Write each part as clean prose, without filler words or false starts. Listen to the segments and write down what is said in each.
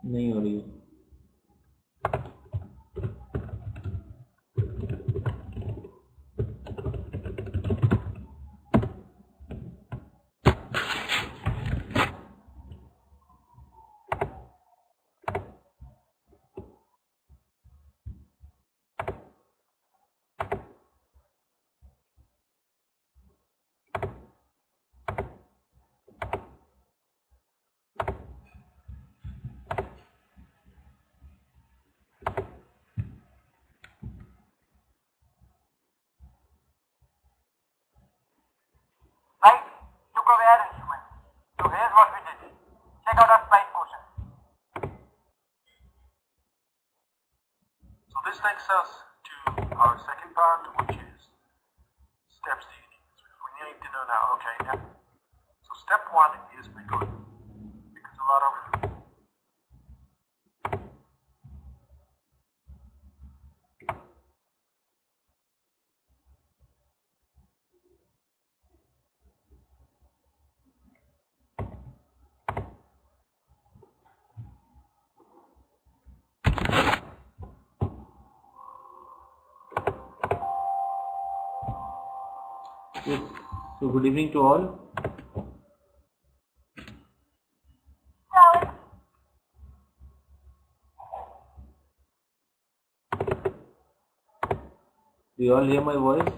नहीं हो रही है। Right? Took away our instrument. So here's what we did. Check out our slide portion. So this takes us to our second part, which is steps that you need. We need to know now, okay, now. So step one is recording. Because a lot of Yes. So good evening to all. Do you all hear my voice?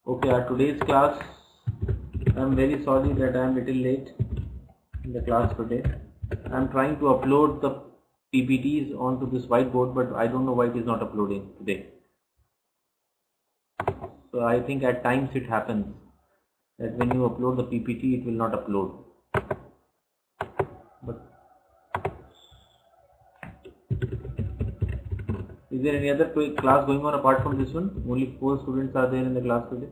Okay, our today's class, I am very sorry that I am little late in the class today. I am trying to upload the PPTs onto this whiteboard, but I don't know why it is not uploading today. So I think at times it happens that when you upload the PPT, it will not upload. But is there any other class going on apart from this one? Only 4 students are there in the class today.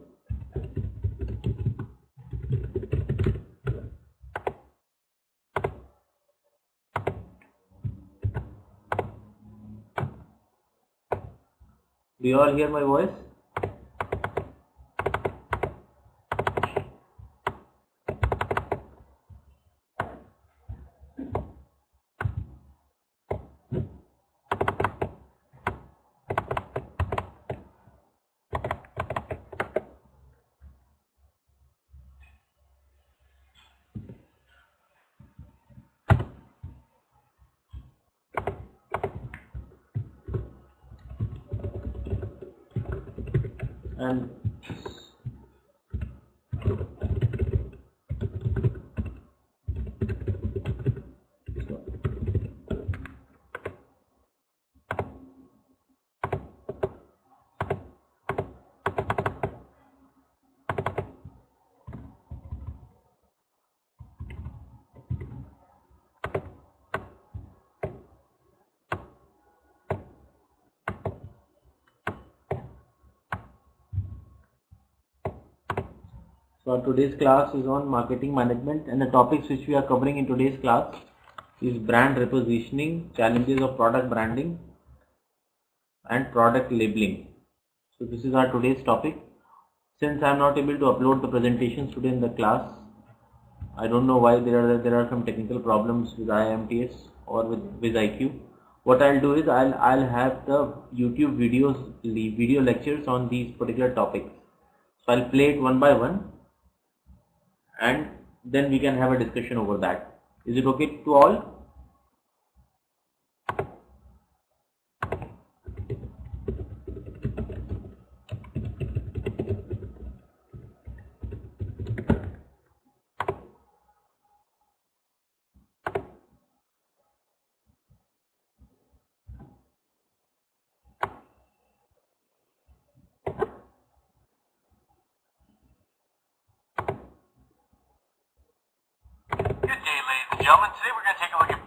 Do you all hear my voice? And so our today's class is on marketing management, and the topics which we are covering in today's class is brand repositioning, challenges of product branding, and product labeling. So this is our today's topic. Since I am not able to upload the presentations today in the class, I don't know why there are some technical problems with IMTS or with IQ. What I'll do is I'll have the YouTube videos, the video lectures on these particular topics. So I'll play it one by one, and then we can have a discussion over that. Is it okay to all? Good day, ladies and gentlemen. Today we're going to take a look at...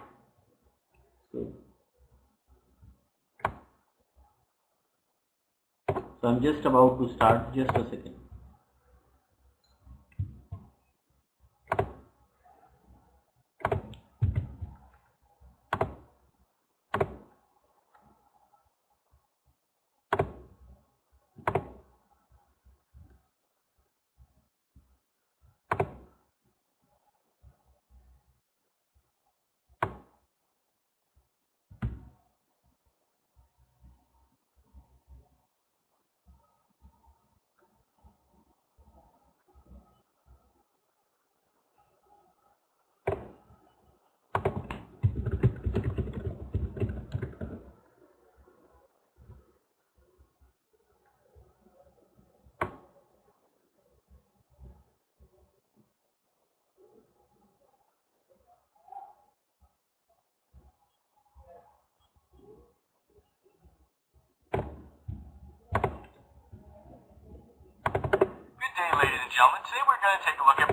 So I'm just about to start, just a second. gentlemen, today we're going to take a look at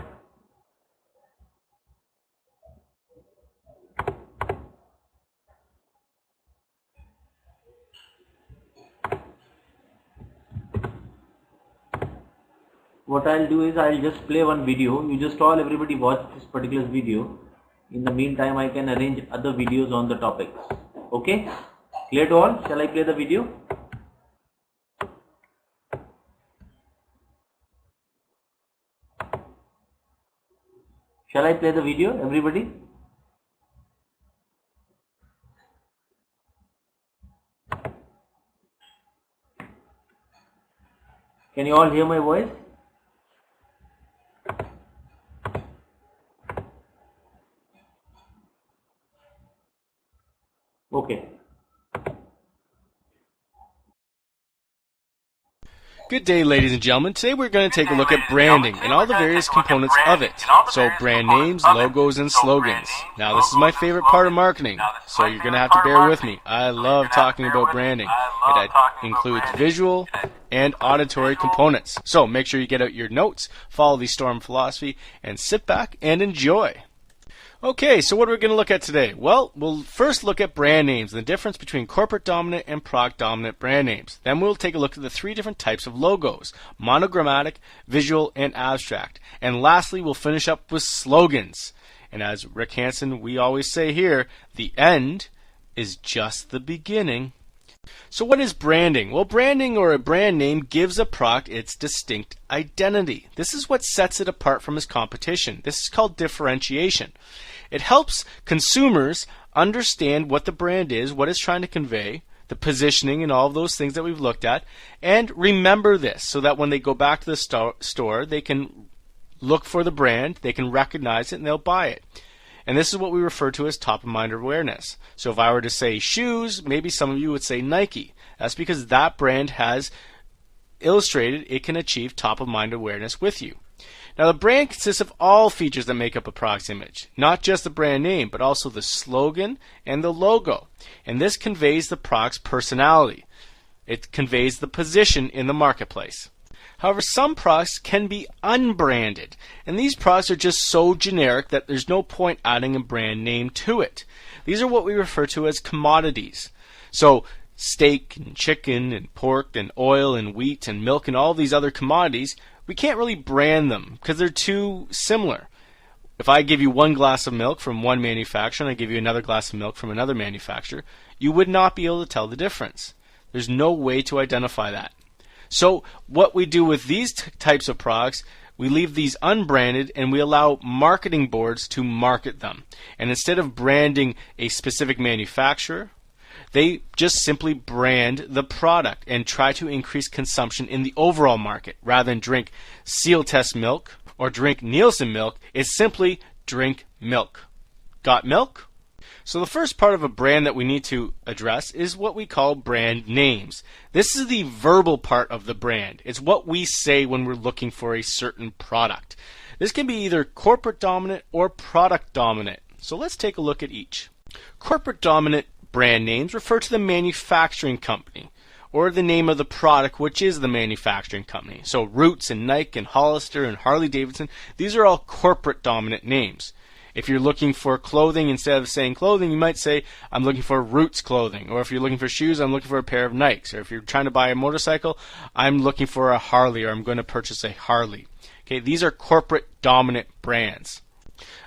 what I'll do is I'll just play one video. You just all everybody watch this particular video. In the meantime, I can arrange other videos on the topics. Okay? Clear to all? Shall I play the video? Shall I play the video, everybody? Can you all hear my voice? Okay. Good day, ladies and gentlemen. Today we're going to take a look at branding and all the various components of it. So brand names, logos, and slogans. Now this is my favorite part of marketing, so you're going to have to bear with me. I love talking about branding. It includes visual and auditory components. So make sure you get out your notes, follow the STORM philosophy, and sit back and enjoy. Okay, so what are we going to look at today? Well, we'll first look at brand names and the difference between corporate dominant and product dominant brand names. Then we'll take a look at the three different types of logos: monogrammatic, visual, and abstract. And lastly, we'll finish up with slogans. And as Rick Hansen, we always say here, the end is just the beginning. So what is branding? Well, branding or a brand name gives a product its distinct identity. This is what sets it apart from its competition. This is called differentiation. It helps consumers understand what the brand is, what it's trying to convey, the positioning and all of those things that we've looked at, and remember this so that when they go back to the store, they can look for the brand, they can recognize it, and they'll buy it. And this is what we refer to as top-of-mind awareness. So if I were to say shoes, maybe some of you would say Nike. That's because that brand has illustrated it can achieve top-of-mind awareness with you. Now the brand consists of all features that make up a product's image, not just the brand name, but also the slogan and the logo. And this conveys the product's personality. It conveys the position in the marketplace. However, some products can be unbranded, and these products are just so generic that there's no point adding a brand name to it. These are what we refer to as commodities. So steak and chicken and pork and oil and wheat and milk and all these other commodities, we can't really brand them because they're too similar. If I give you one glass of milk from one manufacturer and I give you another glass of milk from another manufacturer, you would not be able to tell the difference. There's no way to identify that. So what we do with these types of products, we leave these unbranded and we allow marketing boards to market them. And instead of branding a specific manufacturer, they just simply brand the product and try to increase consumption in the overall market. Rather than drink Seal Test milk or drink Nielsen milk, it's simply drink milk. Got milk? So the first part of a brand that we need to address is what we call brand names. This is the verbal part of the brand. It's what we say when we're looking for a certain product. This can be either corporate dominant or product dominant. So let's take a look at each. Corporate dominant brand names refer to the manufacturing company or the name of the product, which is the manufacturing company. So Roots and Nike and Hollister and Harley Davidson, these are all corporate dominant names. If you're looking for clothing, instead of saying clothing, you might say, I'm looking for Roots clothing. Or if you're looking for shoes, I'm looking for a pair of Nikes. Or if you're trying to buy a motorcycle, I'm looking for a Harley, or I'm going to purchase a Harley. Okay, these are corporate dominant brands.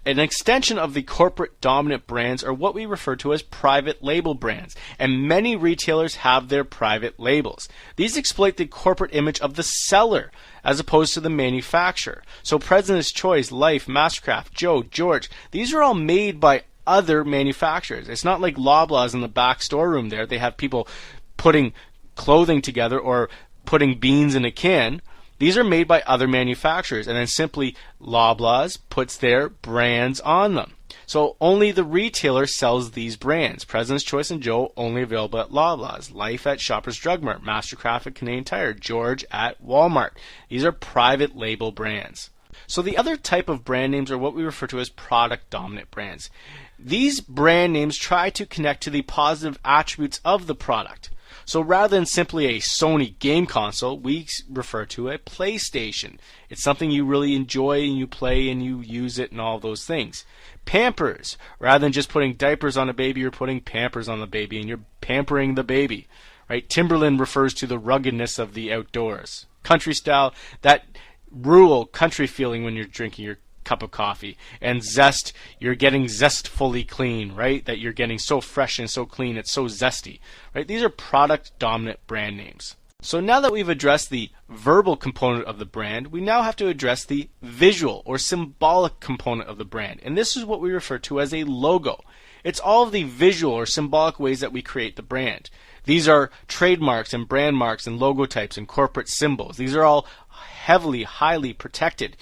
An extension of the corporate dominant brands are what we refer to as private label brands, and many retailers have their private labels. These exploit the corporate image of the seller as opposed to the manufacturer. So President's Choice, Life, Mastercraft, Joe, George, these are all made by other manufacturers. It's not like Loblaws in the back storeroom there. They have people putting clothing together or putting beans in a can. These are made by other manufacturers, and then simply Loblaws puts their brands on them. So only the retailer sells these brands. President's Choice and Joe only available at Loblaws. Life at Shoppers Drug Mart. Mastercraft at Canadian Tire. George at Walmart. These are private label brands. So the other type of brand names are what we refer to as product dominant brands. These brand names try to connect to the positive attributes of the product. So rather than simply a Sony game console, we refer to a PlayStation. It's something you really enjoy and you play and you use it and all those things. Pampers. Rather than just putting diapers on a baby, you're putting Pampers on the baby and you're pampering the baby. Right? Timberland refers to the ruggedness of the outdoors. Country style, that rural country feeling when you're drinking your cup of coffee. And zest, you're getting zestfully clean, right? That you're getting so fresh and so clean, it's so zesty, right? These are product dominant brand names. So now that we've addressed the verbal component of the brand, we now have to address the visual or symbolic component of the brand. And this is what we refer to as a logo. It's all of the visual or symbolic ways that we create the brand. These are trademarks and brand marks and logotypes and corporate symbols. These are all heavily, highly protected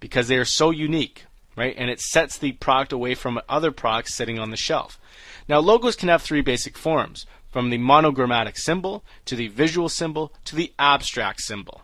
because they are so unique, right? And it sets the product away from other products sitting on the shelf. Now, logos can have three basic forms, from the monogrammatic symbol to the visual symbol to the abstract symbol.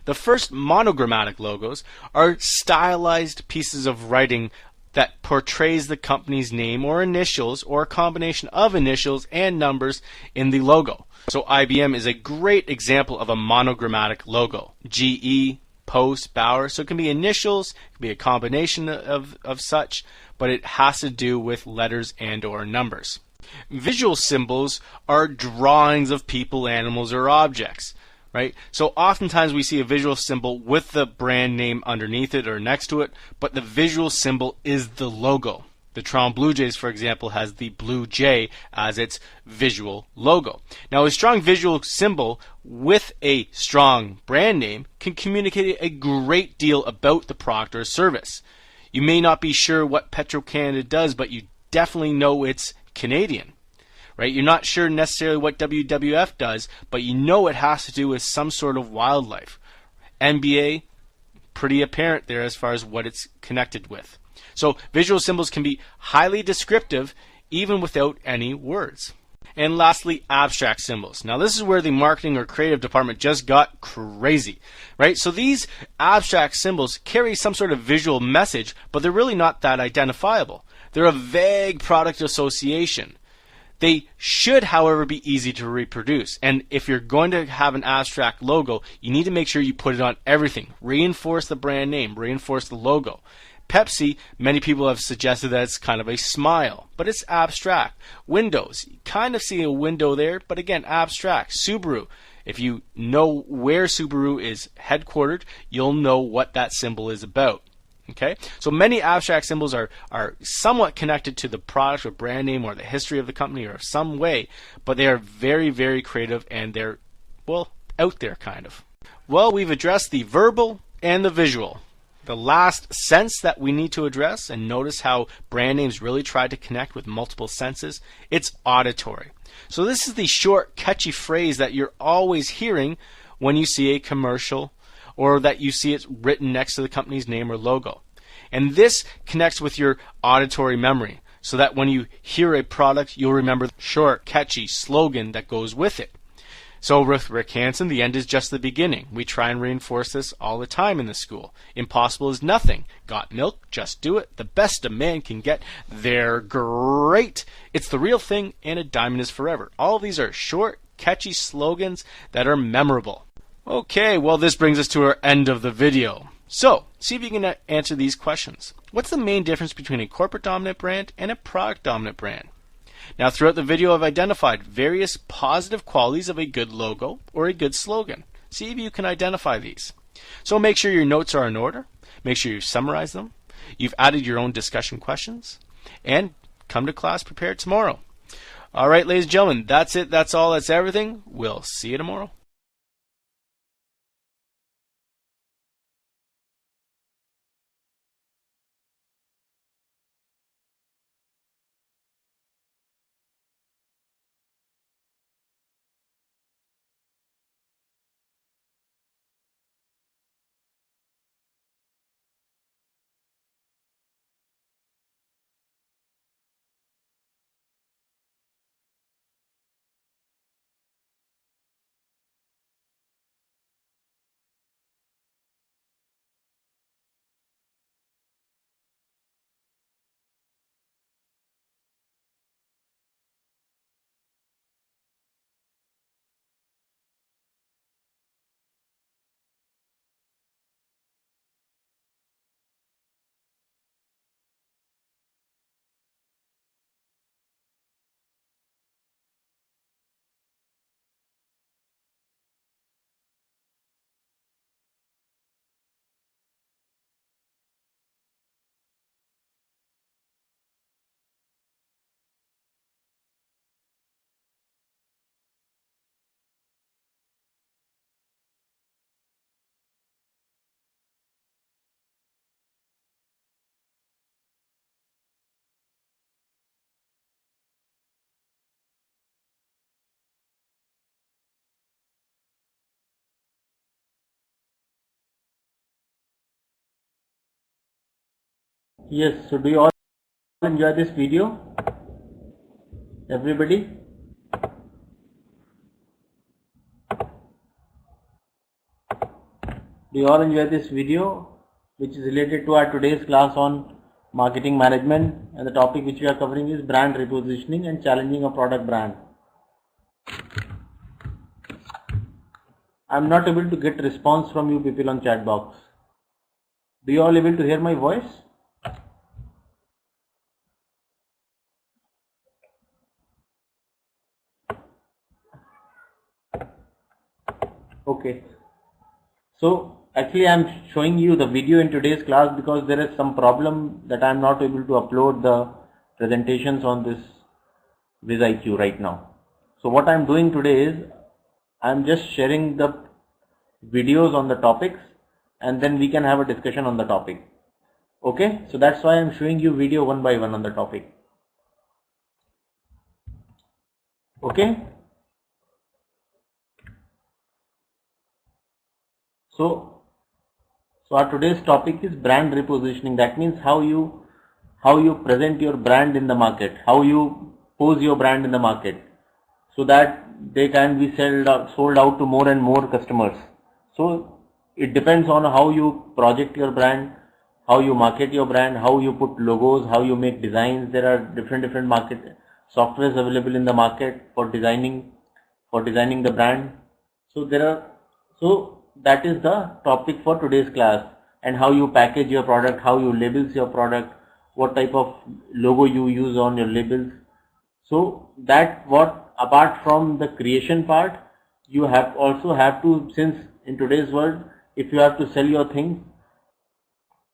The first monogrammatic logos are stylized pieces of writing that portrays the company's name or initials or a combination of initials and numbers in the logo. So IBM is a great example of a monogrammatic logo. GE, Post, Bauer. So it can be initials, it can be a combination of such, but it has to do with letters and or numbers. Visual symbols are drawings of people, animals, or objects, right? So oftentimes we see a visual symbol with the brand name underneath it or next to it, but the visual symbol is the logo. The Toronto Blue Jays, for example, has the Blue Jay as its visual logo. Now, a strong visual symbol with a strong brand name can communicate a great deal about the product or service. You may not be sure what Petro-Canada does, but you definitely know it's Canadian, right? You're not sure necessarily what WWF does, but you know it has to do with some sort of wildlife. NBA, pretty apparent there as far as what it's connected with. So visual symbols can be highly descriptive even without any words. And lastly, abstract symbols. Now this is where the marketing or creative department just got crazy, right? So these abstract symbols carry some sort of visual message, but they're really not that identifiable. They're a vague product association. They should, however, be easy to reproduce. And if you're going to have an abstract logo, you need to make sure you put it on everything. Reinforce the brand name, reinforce the logo. Pepsi, many people have suggested that it's kind of a smile, but it's abstract. Windows, you kind of see a window there, but again, abstract. Subaru, if you know where Subaru is headquartered, you'll know what that symbol is about. Okay, so many abstract symbols are somewhat connected to the product or brand name or the history of the company or some way, but they are very, very creative and they're, well, out there kind of. Well, we've addressed the verbal and the visual. The last sense that we need to address, and notice how brand names really try to connect with multiple senses, it's auditory. So this is the short, catchy phrase that you're always hearing when you see a commercial or that you see it written next to the company's name or logo. And this connects with your auditory memory, so that when you hear a product, you'll remember the short, catchy slogan that goes with it. So with Rick Hansen, the end is just the beginning. We try and reinforce this all the time in the school. Impossible is nothing. Got milk? Just do it. The best a man can get. They're great. It's the real thing, and a diamond is forever. All of these are short, catchy slogans that are memorable. Okay, well, this brings us to our end of the video. So, see if you can answer these questions. What's the main difference between a corporate dominant brand and a product dominant brand? Now, throughout the video, I've identified various positive qualities of a good logo or a good slogan. See if you can identify these. So make sure your notes are in order. Make sure you summarize them. You've added your own discussion questions. And come to class prepared tomorrow. All right, ladies and gentlemen, that's it. That's all. That's everything. We'll see you tomorrow. Yes, so do you all enjoy this video? Everybody? Do you all enjoy this video, which is related to our today's class on marketing management, and the topic which we are covering is brand repositioning and challenging a product brand. I am not able to get response from you people on chat box. Do you all able to hear my voice? Okay. So actually I am showing you the video in today's class because there is some problem that I am not able to upload the presentations on this VizIQ right now. So what I am doing today is I am just sharing the videos on the topics and then we can have a discussion on the topic. Okay, so that's why I am showing you video one by one on the topic. Okay. So our today's topic is brand repositioning. That means how you present your brand in the market, how you pose your brand in the market, so that they can be sold out to more and more customers. So it depends on how you project your brand, how you market your brand, how you put logos, how you make designs. There are different market softwares available in the market for designing the brand. So that is the topic for today's class, and how you package your product, how you labels your product, what type of logo you use on your labels. So that what apart from the creation part, you also have to, since in today's world, if you have to sell your things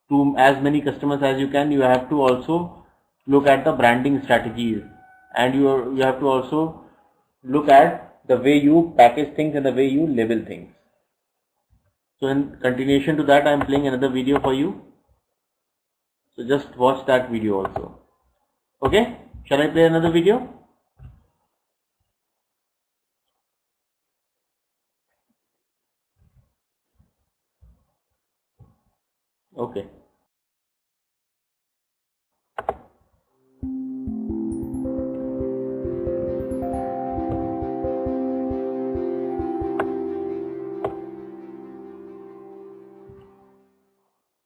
to as many customers as you can, you have to also look at the branding strategies, and you have to also look at the way you package things and the way you label things. So in continuation to that, I am playing another video for you. So just watch that video also. Okay, shall I play another video? Okay.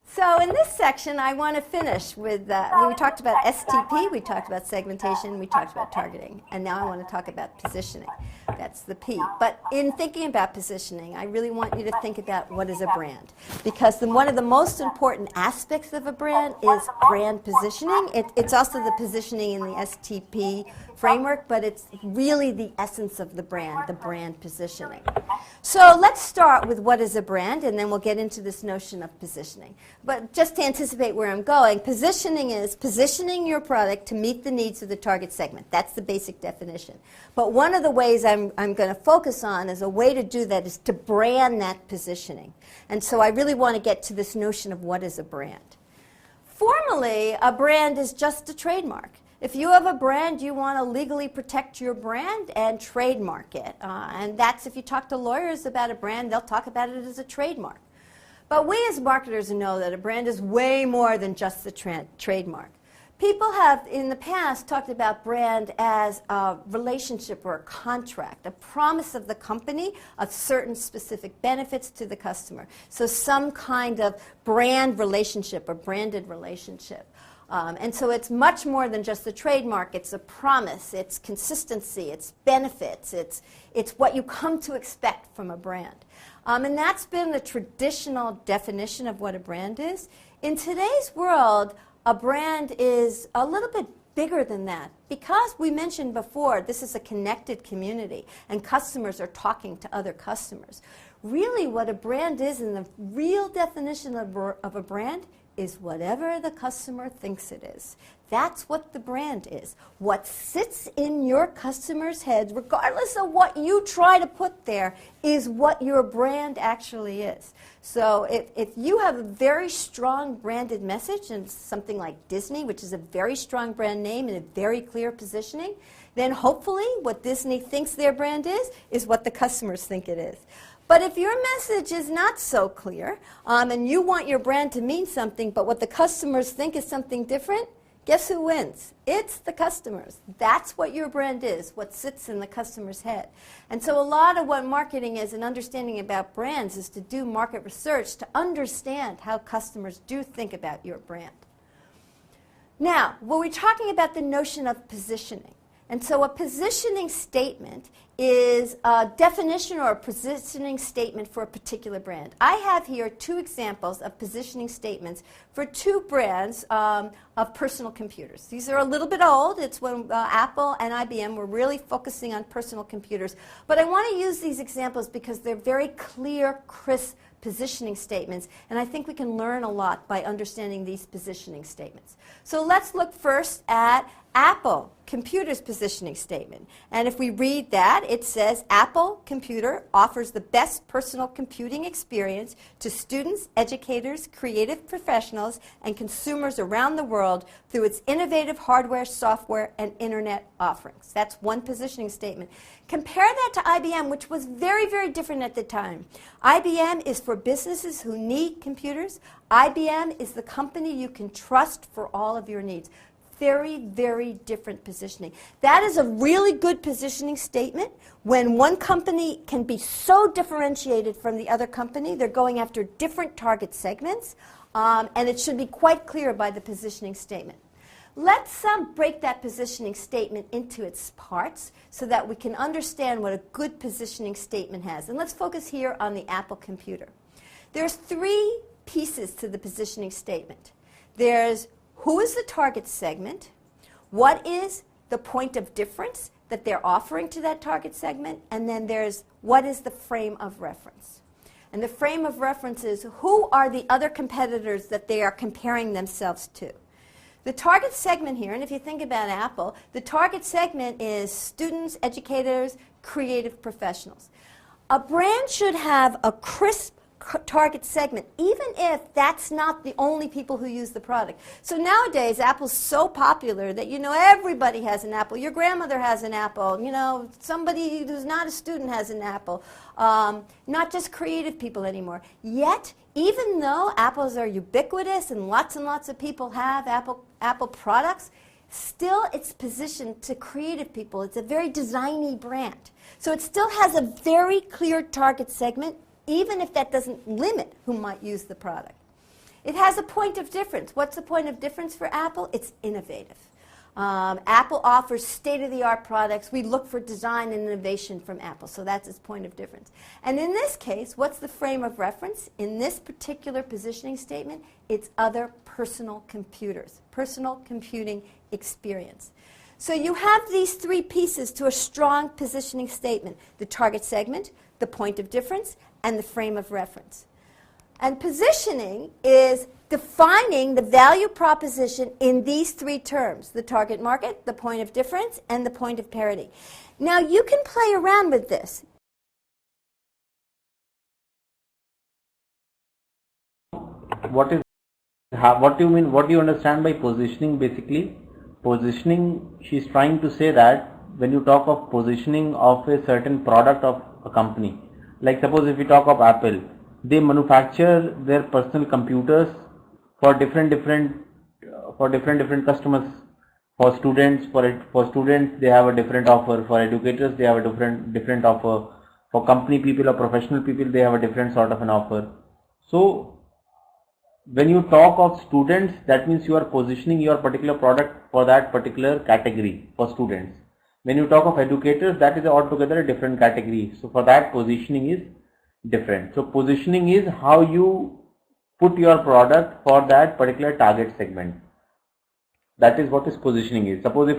So in this section, I want to finish with, we talked about STP, we talked about segmentation, we talked about targeting, and now I want to talk about positioning. That's the P. But in thinking about positioning, I really want you to think about what is a brand. Because one of the most important aspects of a brand is brand positioning. It's also the positioning in the STP framework, but it's really the essence of the brand positioning. So let's start with what is a brand, and then we'll get into this notion of positioning. But just to anticipate where I'm going, positioning is positioning your product to meet the needs of the target segment. That's the basic definition. But one of the ways I'm going to focus on as a way to do that is to brand that positioning. And so I really want to get to this notion of what is a brand. Formally, a brand is just a trademark. If you have a brand, you want to legally protect your brand and trademark it. And that's, if you talk to lawyers about a brand, they'll talk about it as a trademark. But we as marketers know that a brand is way more than just the trademark. People have, in the past, talked about brand as a relationship or a contract, a promise of the company of certain specific benefits to the customer. So some kind of brand relationship or branded relationship. And so it's much more than just the trademark. It's a promise, it's consistency, it's benefits, it's what you come to expect from a brand. And that's been the traditional definition of what a brand is. In today's world, a brand is a little bit bigger than that. Because we mentioned before, this is a connected community, and customers are talking to other customers. Really, what a brand is, in the real definition of a brand, is whatever the customer thinks it is. That's what the brand is. What sits in your customer's head, regardless of what you try to put there, is what your brand actually is. So if you have a very strong branded message, and something like Disney, which is a very strong brand name and a very clear positioning, then hopefully what Disney thinks their brand is what the customers think it is. But if your message is not so clear, and you want your brand to mean something, but what the customers think is something different, guess who wins? It's the customers. That's what your brand is, what sits in the customer's head. And so a lot of what marketing is and understanding about brands is to do market research to understand how customers do think about your brand. Now, we're talking about the notion of positioning. And so a positioning statement is a definition or a positioning statement for a particular brand. I have here two examples of positioning statements for two brands of personal computers. These are a little bit old. It's when Apple and IBM were really focusing on personal computers. But I want to use these examples because they're very clear, crisp positioning statements, and I think we can learn a lot by understanding these positioning statements. So let's look first at Apple Computer's positioning statement. And if we read that, it says, Apple Computer offers the best personal computing experience to students, educators, creative professionals, and consumers around the world through its innovative hardware, software, and internet offerings. That's one positioning statement. Compare that to IBM, which was very, very different at the time. IBM is for businesses who need computers. IBM is the company you can trust for all of your needs. Very, very different positioning. That is a really good positioning statement when one company can be so differentiated from the other company. They're going after different target segments, and it should be quite clear by the positioning statement. Let's break that positioning statement into its parts so that we can understand what a good positioning statement has. And let's focus here on the Apple computer. There's three pieces to the positioning statement. There's who is the target segment, what is the point of difference that they're offering to that target segment, and then there's what is the frame of reference. And the frame of reference is who are the other competitors that they are comparing themselves to. The target segment here, and if you think about Apple, the target segment is students, educators, creative professionals. A brand should have a crisp target segment, even if that's not the only people who use the product. So nowadays, Apple's so popular that, everybody has an Apple. Your grandmother has an Apple. Somebody who's not a student has an Apple. Not just creative people anymore. Yet, even though Apples are ubiquitous and lots of people have Apple products, still it's positioned to creative people. It's a very designy brand. So it still has a very clear target segment, even if that doesn't limit who might use the product. It has a point of difference. What's the point of difference for Apple? It's innovative. Apple offers state-of-the-art products. We look for design and innovation from Apple, so that's its point of difference. And in this case, what's the frame of reference? In this particular positioning statement, it's other personal computers, personal computing experience. So you have these three pieces to a strong positioning statement: the target segment, the point of difference, and the frame of reference. And positioning is defining the value proposition in these three terms: the target market, the point of difference, and the point of parity. Now you can play around with this. What do you mean? What do you understand by positioning? Basically, positioning, she's trying to say that when you talk of positioning of a certain product of a company, like suppose if we talk of Apple, they manufacture their personal computers for different customers. For students, they have a different offer. For educators, they have a different offer. For company people or professional people, they have a different sort of an offer. So when you talk of students, that means you are positioning your particular product for that particular category for students. When you talk of educators, that is altogether a different category. So for that, positioning is different. So positioning is how you put your product for that particular target segment. That is what is positioning is. Suppose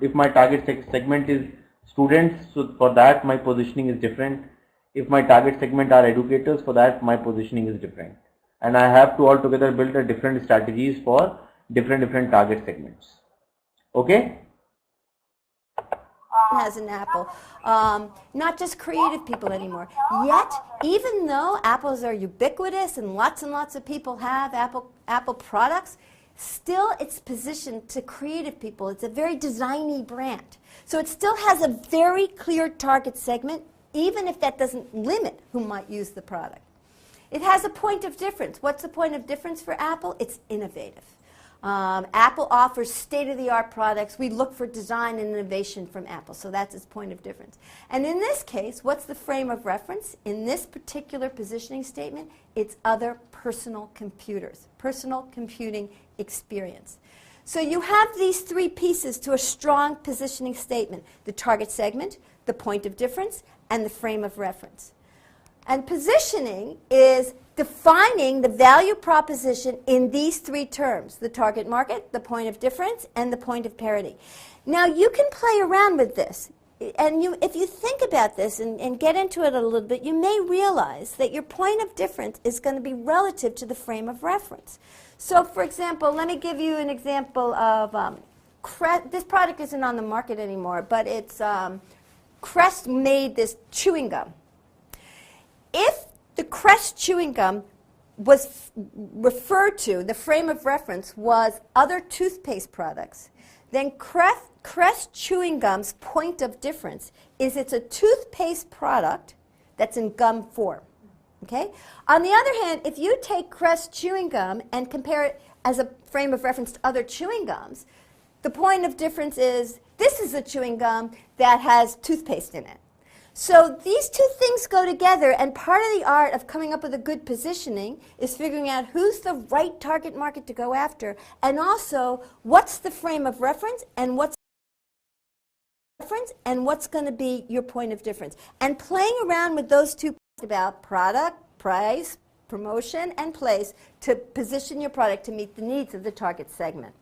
if my target segment is students, so for that my positioning is different. If my target segment are educators, for that my positioning is different. And I have to altogether build a different strategies for different target segments. Okay? Has an Apple, not just creative people anymore. Yet, even though Apples are ubiquitous and lots of people have Apple products, still it's positioned to creative people. It's a very designy brand. So it still has a very clear target segment, even if that doesn't limit who might use the product. It has a point of difference. What's the point of difference for Apple? It's innovative. Apple offers state-of-the-art products. We look for design and innovation from Apple, so that's its point of difference. And in this case, what's the frame of reference? In this particular positioning statement, it's other personal computers, personal computing experience. So you have these three pieces to a strong positioning statement: the target segment, the point of difference, and the frame of reference. And positioning is defining the value proposition in these three terms: the target market, the point of difference, and the point of parity. Now, you can play around with this. And if you think about this and get into it a little bit, you may realize that your point of difference is going to be relative to the frame of reference. So, for example, let me give you an example of this product isn't on the market anymore, but it's Crest made this chewing gum. If the Crest chewing gum was referred to, the frame of reference was other toothpaste products, then Crest chewing gum's point of difference is it's a toothpaste product that's in gum form. Okay? On the other hand, if you take Crest chewing gum and compare it as a frame of reference to other chewing gums, the point of difference is this is a chewing gum that has toothpaste in it. So these two things go together, and part of the art of coming up with a good positioning is figuring out who's the right target market to go after, and also what's the frame of reference and what's going to be your point of difference. And playing around with those two points about product, price, promotion, and place to position your product to meet the needs of the target segment.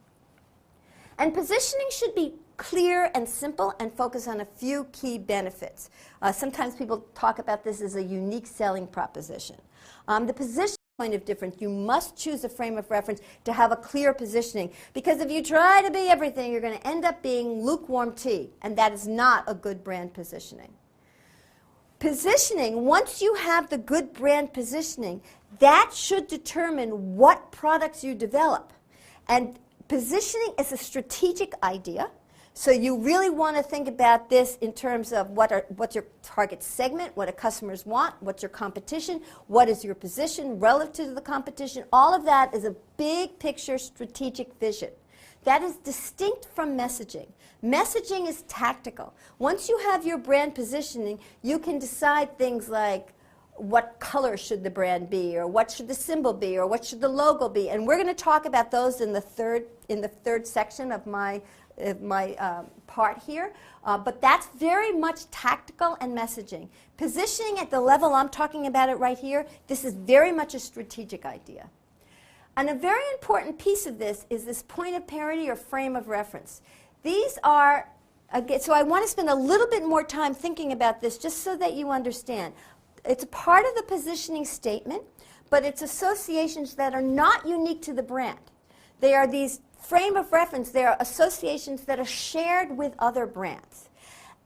And positioning should be clear and simple and focus on a few key benefits. Sometimes people talk about this as a unique selling proposition. The position point of difference, you must choose a frame of reference to have a clear positioning, because if you try to be everything, you're going to end up being lukewarm tea, and that is not a good brand positioning. Positioning, once you have the good brand positioning, that should determine what products you develop. And positioning is a strategic idea. So you really want to think about this in terms of what's your target segment, what do customers want, what's your competition, what is your position relative to the competition. All of that is a big picture strategic vision. That is distinct from messaging. Messaging is tactical. Once you have your brand positioning, you can decide things like what color should the brand be, or what should the symbol be, or what should the logo be. And we're going to talk about those in the third section of my part here, but that's very much tactical and messaging. Positioning at the level I'm talking about it right here, this is very much a strategic idea. And a very important piece of this is this point of parity or frame of reference. These are, so I want to spend a little bit more time thinking about this just so that you understand. It's a part of the positioning statement, but it's associations that are not unique to the brand. They are these frame of reference, they are associations that are shared with other brands.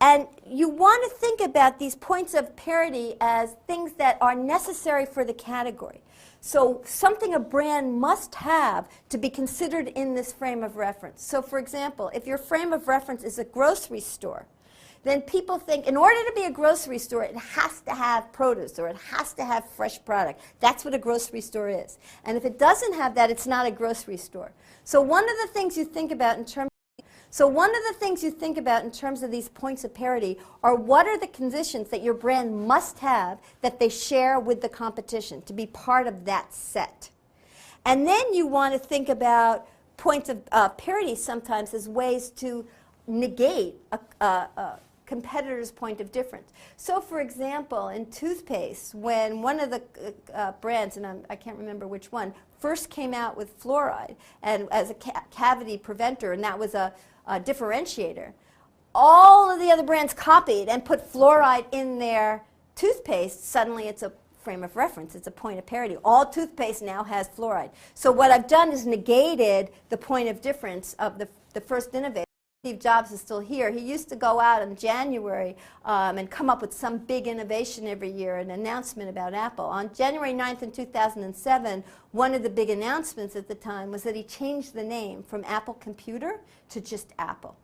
And you want to think about these points of parity as things that are necessary for the category. So something a brand must have to be considered in this frame of reference. So for example, if your frame of reference is a grocery store, then people think in order to be a grocery store, it has to have produce or it has to have fresh product. That's what a grocery store is. And if it doesn't have that, it's not a grocery store. So one of the things you think about in terms of these points of parity are what are the conditions that your brand must have that they share with the competition to be part of that set. And then you want to think about points of parity sometimes as ways to negate a competitor's point of difference. So for example, in toothpaste, when one of the brands, and I can't remember which one, first came out with fluoride and as a cavity preventer, and that was a differentiator, all of the other brands copied and put fluoride in their toothpaste. Suddenly it's a frame of reference, it's a point of parity. All toothpaste now has fluoride. So what I've done is negated the point of difference of the first innovator. Steve Jobs is still here. He used to go out in January and come up with some big innovation every year, an announcement about Apple. On January 9th in 2007, one of the big announcements at the time was that he changed the name from Apple Computer to just Apple.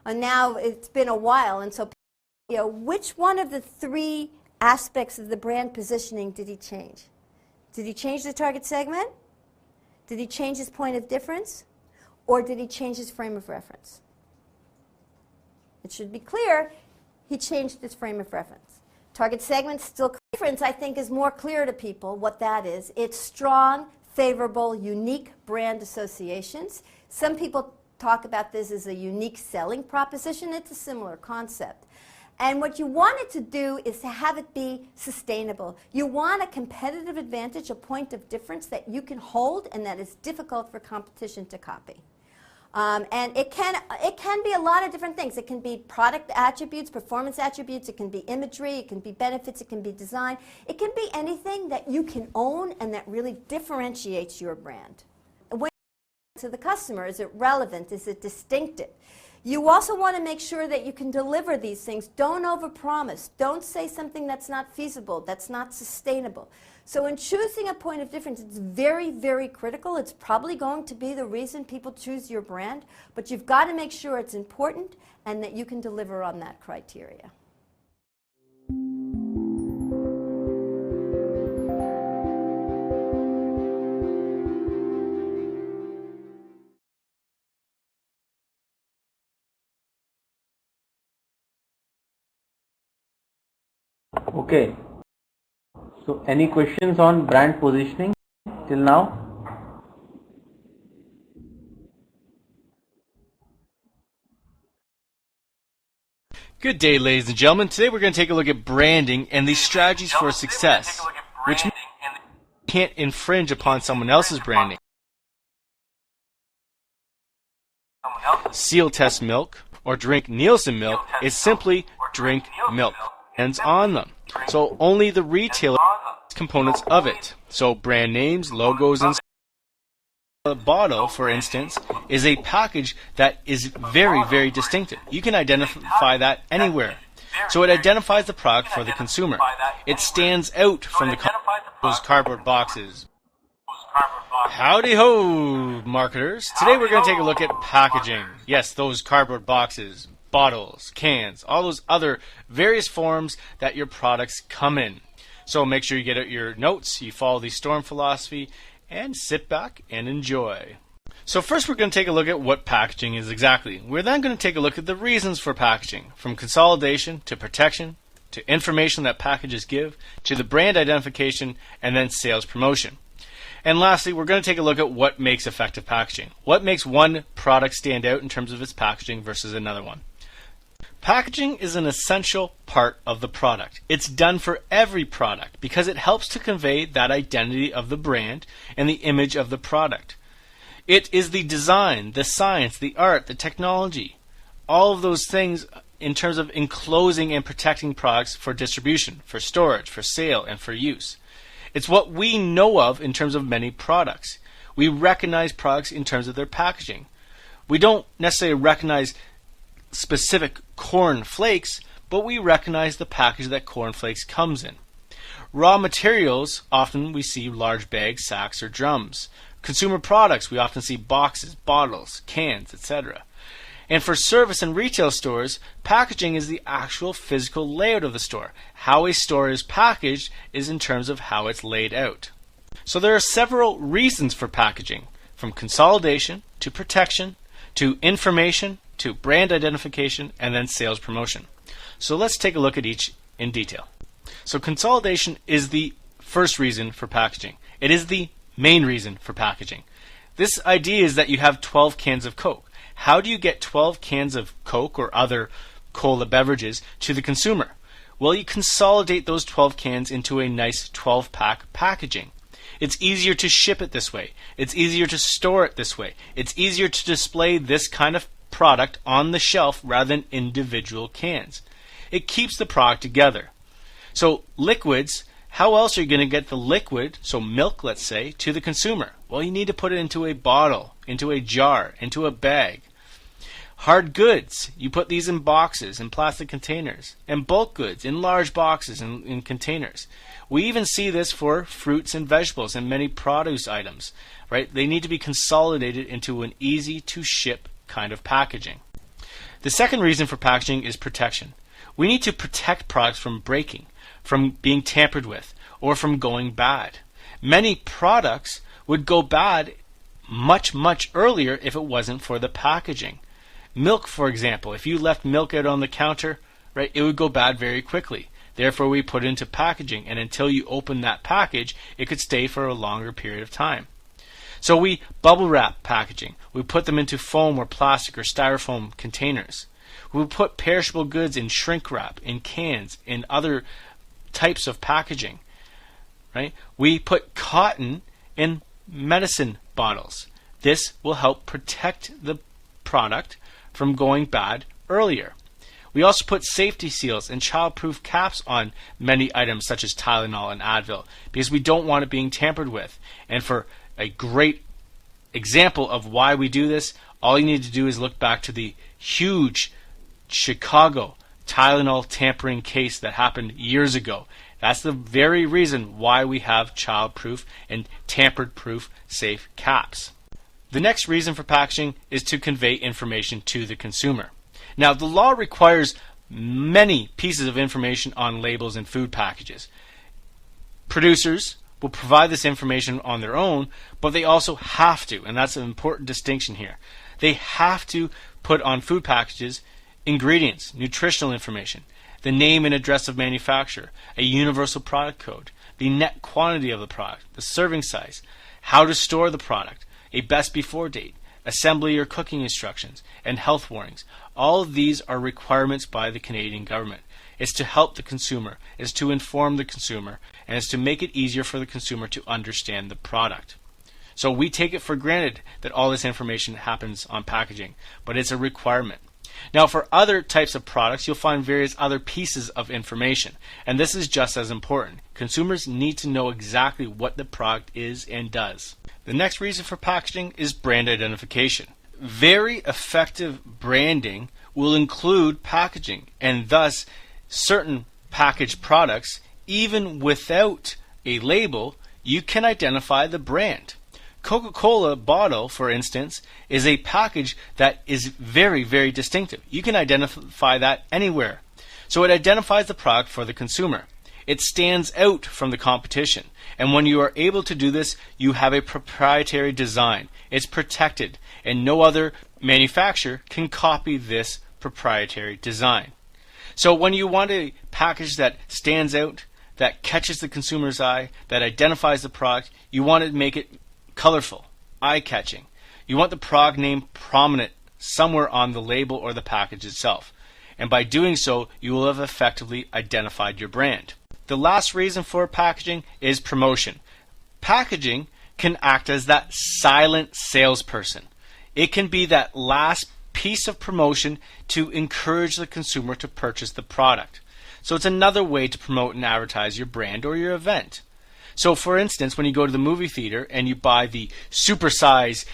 And now it's been a while, and so which one of the three aspects of the brand positioning did he change? Did he change the target segment? Did he change his point of difference? Or did he change his frame of reference? It should be clear, he changed his frame of reference. Target segment still difference, I think, is more clear to people what that is. It's strong, favorable, unique brand associations. Some people talk about this as a unique selling proposition. It's a similar concept. And what you want it to do is to have it be sustainable. You want a competitive advantage, a point of difference that you can hold and that is difficult for competition to copy. And it can be a lot of different things. It can be product attributes, performance attributes. It can be imagery. It can be benefits. It can be design. It can be anything that you can own and that really differentiates your brand. When to the customer, is it relevant? Is it distinctive? You also want to make sure that you can deliver these things. Don't overpromise. Don't say something that's not feasible, that's not sustainable. So in choosing a point of difference, it's very, very critical. It's probably going to be the reason people choose your brand, but you've got to make sure it's important and that you can deliver on that criteria. Okay, so any questions on brand positioning till now? Good day, ladies and gentlemen. Today we're going to take a look at branding and the strategies for success, which means you can't infringe upon someone else's branding. Seal test milk or drink Nielsen milk is simply drink milk. Hands on them. So only the retailer components of it. So brand names, logos, and a bottle, for instance, is a package that is very, very distinctive. You can identify that anywhere. So it identifies the product for the consumer. It stands out from those cardboard boxes. Howdy ho, marketers. Today we're going to take a look at packaging. Yes, those cardboard boxes, bottles, cans, all those other various forms that your products come in. So make sure you get out your notes, you follow the STORM philosophy, and sit back and enjoy. So first we're going to take a look at what packaging is exactly. We're then going to take a look at the reasons for packaging, from consolidation to protection, to information that packages give, to the brand identification, and then sales promotion. And lastly, we're going to take a look at what makes effective packaging. What makes one product stand out in terms of its packaging versus another one. Packaging is an essential part of the product. It's done for every product because it helps to convey that identity of the brand and the image of the product. It is the design, the science, the art, the technology, all of those things in terms of enclosing and protecting products for distribution, for storage, for sale, and for use. It's what we know of in terms of many products. We recognize products in terms of their packaging. We don't necessarily recognize specific corn flakes, but we recognize the package that corn flakes comes in. Raw materials, often we see large bags, sacks, or drums. Consumer products, we often see boxes, bottles, cans, etc. And for service and retail stores, packaging is the actual physical layout of the store. How a store is packaged is in terms of how it's laid out. So there are several reasons for packaging, from consolidation to protection to information to brand identification and then sales promotion. So let's take a look at each in detail. So consolidation is the first reason for packaging. It is the main reason for packaging. This idea is that you have 12 cans of Coke. How do you get 12 cans of Coke or other cola beverages to the consumer? Well, you consolidate those 12 cans into a nice 12-pack packaging. It's easier to ship it this way. It's easier to store it this way. It's easier to display this kind of product on the shelf rather than individual cans. It keeps the product together. So liquids, how else are you going to get the liquid, so milk let's say, to the consumer? Well, you need to put it into a bottle, into a jar, into a bag. Hard goods, you put these in boxes, in plastic containers. And bulk goods, in large boxes, in containers. We even see this for fruits and vegetables and many produce items, right? They need to be consolidated into an easy to ship kind of packaging. The second reason for packaging is protection. We need to protect products from breaking, from being tampered with, or from going bad. Many products would go bad much earlier if it wasn't for the packaging. Milk, for example, if you left milk out on the counter, right, it would go bad very quickly. Therefore, we put it into packaging, and until you open that package, it could stay for a longer period of time. So we bubble wrap packaging. We put them into foam or plastic or styrofoam containers. We put perishable goods in shrink wrap, in cans, in other types of packaging. Right? We put cotton in medicine bottles. This will help protect the product from going bad earlier. We also put safety seals and childproof caps on many items such as Tylenol and Advil because we don't want it being tampered with. And for a great example of why we do this, all you need to do is look back to the huge Chicago Tylenol tampering case that happened years ago. That's the very reason why we have childproof and tampered-proof safe caps. The next reason for packaging is to convey information to the consumer. Now, the law requires many pieces of information on labels and food packages. Producers will provide this information on their own, but they also have to, and that's an important distinction here. They have to put on food packages ingredients, nutritional information, the name and address of manufacturer, a universal product code, the net quantity of the product, the serving size, how to store the product, a best before date, assembly or cooking instructions, and health warnings. All of these are requirements by the Canadian government. It's to help the consumer, it's to inform the consumer, and it's to make it easier for the consumer to understand the product. So we take it for granted that all this information happens on packaging, but it's a requirement. Now, for other types of products, you'll find various other pieces of information, and this is just as important. Consumers need to know exactly what the product is and does. The next reason for packaging is brand identification. Very effective branding will include packaging, and thus certain packaged products, even without a label, you can identify the brand. Coca-Cola bottle, for instance, is a package that is very, very distinctive. You can identify that anywhere. So it identifies the product for the consumer. It stands out from the competition. And when you are able to do this, you have a proprietary design. It's protected, and no other manufacturer can copy this proprietary design. So when you want a package that stands out, that catches the consumer's eye, that identifies the product, you want to make it colorful, eye-catching. You want the product name prominent somewhere on the label or the package itself. And by doing so, you will have effectively identified your brand. The last reason for packaging is promotion. Packaging can act as that silent salesperson. It can be that last piece of promotion to encourage the consumer to purchase the product. So it's another way to promote and advertise your brand or your event. So for instance, when you go to the movie theater and you buy the supersize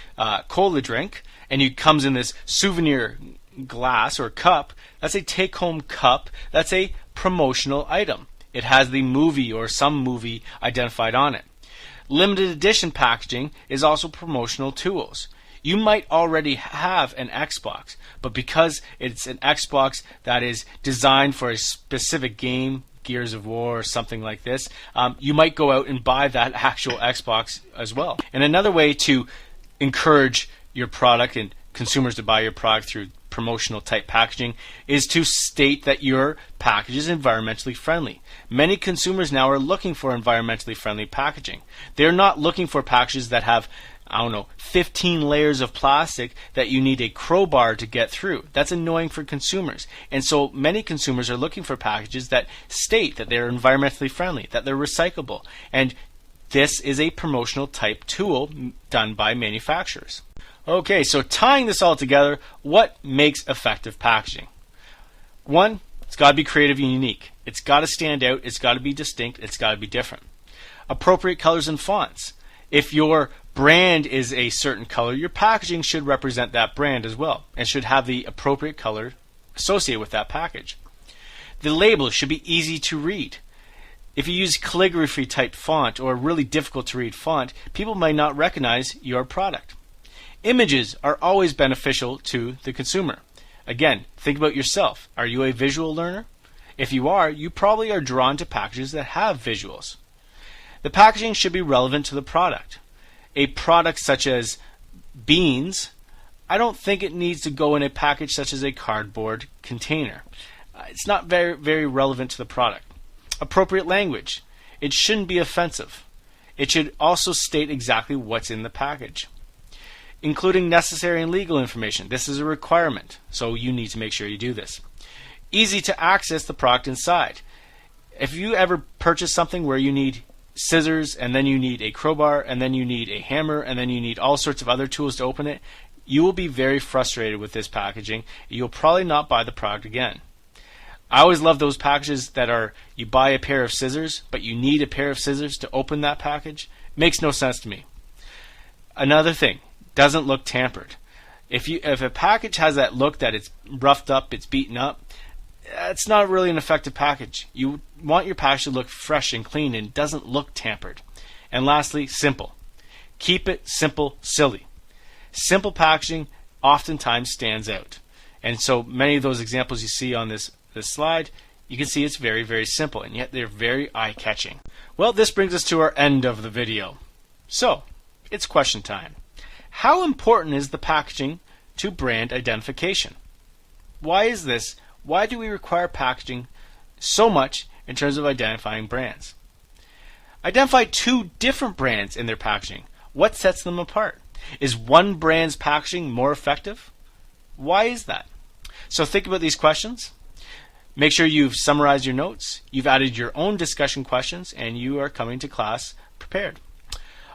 cola drink and it comes in this souvenir glass or cup, that's a take-home cup, that's a promotional item. It has the movie or some movie identified on it. Limited edition packaging is also promotional tools. You might already have an Xbox, but because it's an Xbox that is designed for a specific game, Gears of War or something like this, you might go out and buy that actual Xbox as well. And another way to encourage your product and consumers to buy your product through promotional type packaging is to state that your package is environmentally friendly. Many consumers now are looking for environmentally friendly packaging. They're not looking for packages that have 15 layers of plastic that you need a crowbar to get through. That's annoying for consumers. And so many consumers are looking for packages that state that they're environmentally friendly, that they're recyclable. And this is a promotional type tool done by manufacturers. Okay, so tying this all together, what makes effective packaging? One, it's got to be creative and unique. It's got to stand out. It's got to be distinct. It's got to be different. Appropriate colors and fonts. If your brand is a certain color, your packaging should represent that brand as well and should have the appropriate color associated with that package. The label should be easy to read. If you use calligraphy type font or really difficult to read font, people might not recognize your product. Images are always beneficial to the consumer. Again, think about yourself. Are you a visual learner? If you are, you probably are drawn to packages that have visuals. The packaging should be relevant to the product. A product such as beans, I don't think it needs to go in a package such as a cardboard container. It's not very relevant to the product. Appropriate language. It shouldn't be offensive. It should also state exactly what's in the package. Including necessary and legal information. This is a requirement, so you need to make sure you do this. Easy to access the product inside. If you ever purchase something where you need scissors, and then you need a crowbar, and then you need a hammer, and then you need all sorts of other tools to open it, you will be very frustrated with this packaging. You'll probably not buy the product again. I always love those packages that are, you buy a pair of scissors, but you need a pair of scissors to open that package. Makes no sense to me. Another thing, doesn't look tampered. If a package has that look that it's roughed up, it's beaten up, it's not really an effective package. You want your package to look fresh and clean and doesn't look tampered. And lastly, simple. Keep it simple, silly. Simple packaging oftentimes stands out. And so many of those examples you see on this slide, you can see it's very simple, and yet they're very eye-catching. Well, this brings us to our end of the video. So, it's question time. How important is the packaging to brand identification? Why is this? Why do we require packaging so much in terms of identifying brands? Identify two different brands in their packaging. What sets them apart? Is one brand's packaging more effective? Why is that? So think about these questions. Make sure you've summarized your notes, you've added your own discussion questions, and you are coming to class prepared.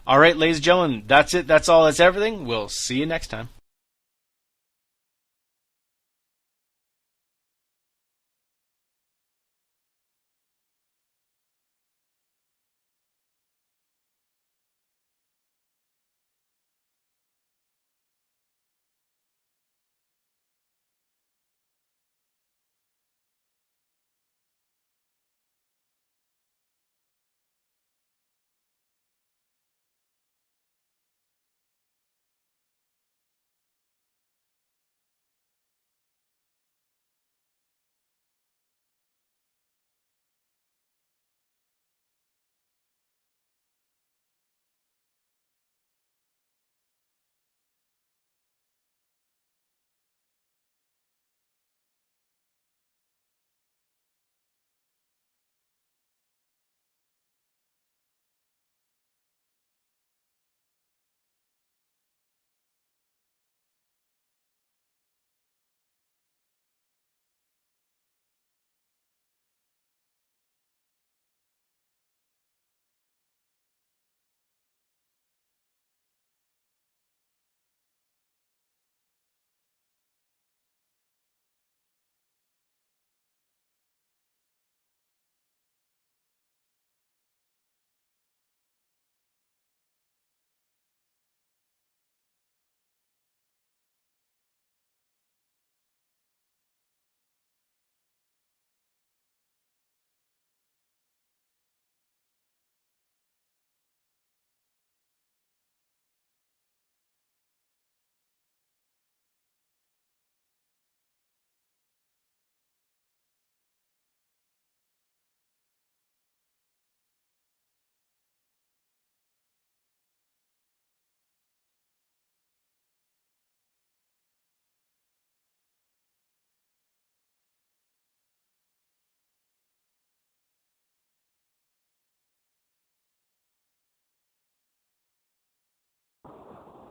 All right, ladies and gentlemen, that's it. That's all. That's everything. We'll see you next time.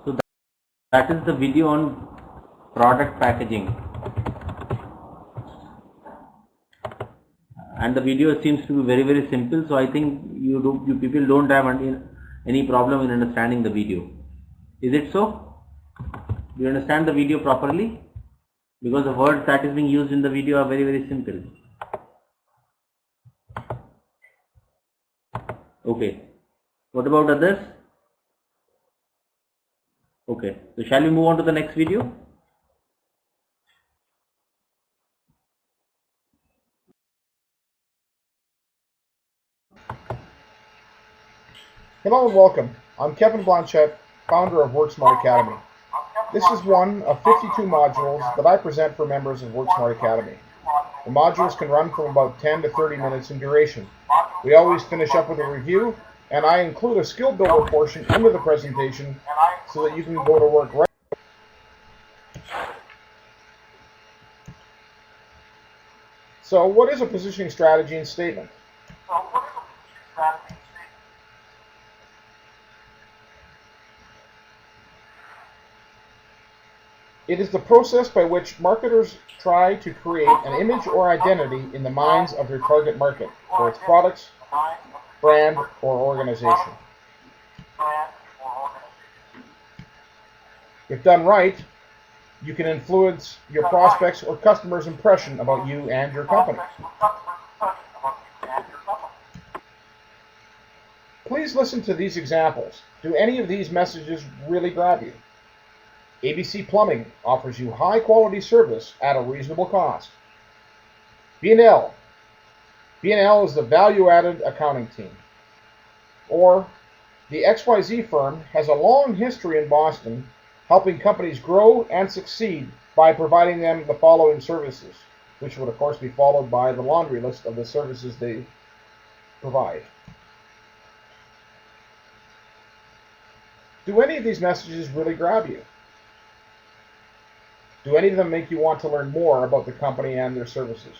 So that is the video on product packaging, and the video seems to be very simple. So I think you people don't have any problem in understanding the video. Is it so? Do you understand the video properly? Because the words that is being used in the video are very simple. Okay. What about others? Okay, so shall we move on to the next video? Hello and welcome. I'm Kevin Blanchette, founder of WorkSmart Academy. This is one of 52 modules that I present for members of WorkSmart Academy. The modules can run from about 10 to 30 minutes in duration. We always finish up with a review, and I include a skill builder portion into the presentation so that you can go to work right. So what is a positioning strategy and statement? It is the process by which marketers try to create an image or identity in the minds of their target market for its products, brand, or organization. If done right, you can influence your prospects or customers' impression about you and your company. Please listen to these examples. Do any of these messages really grab you? ABC Plumbing offers you high quality service at a reasonable cost. B&L. B&L is the value-added accounting team. Or the XYZ firm has a long history in Boston helping companies grow and succeed by providing them the following services, which would of course be followed by the laundry list of the services they provide. Do any of these messages really grab you? Do any of them make you want to learn more about the company and their services?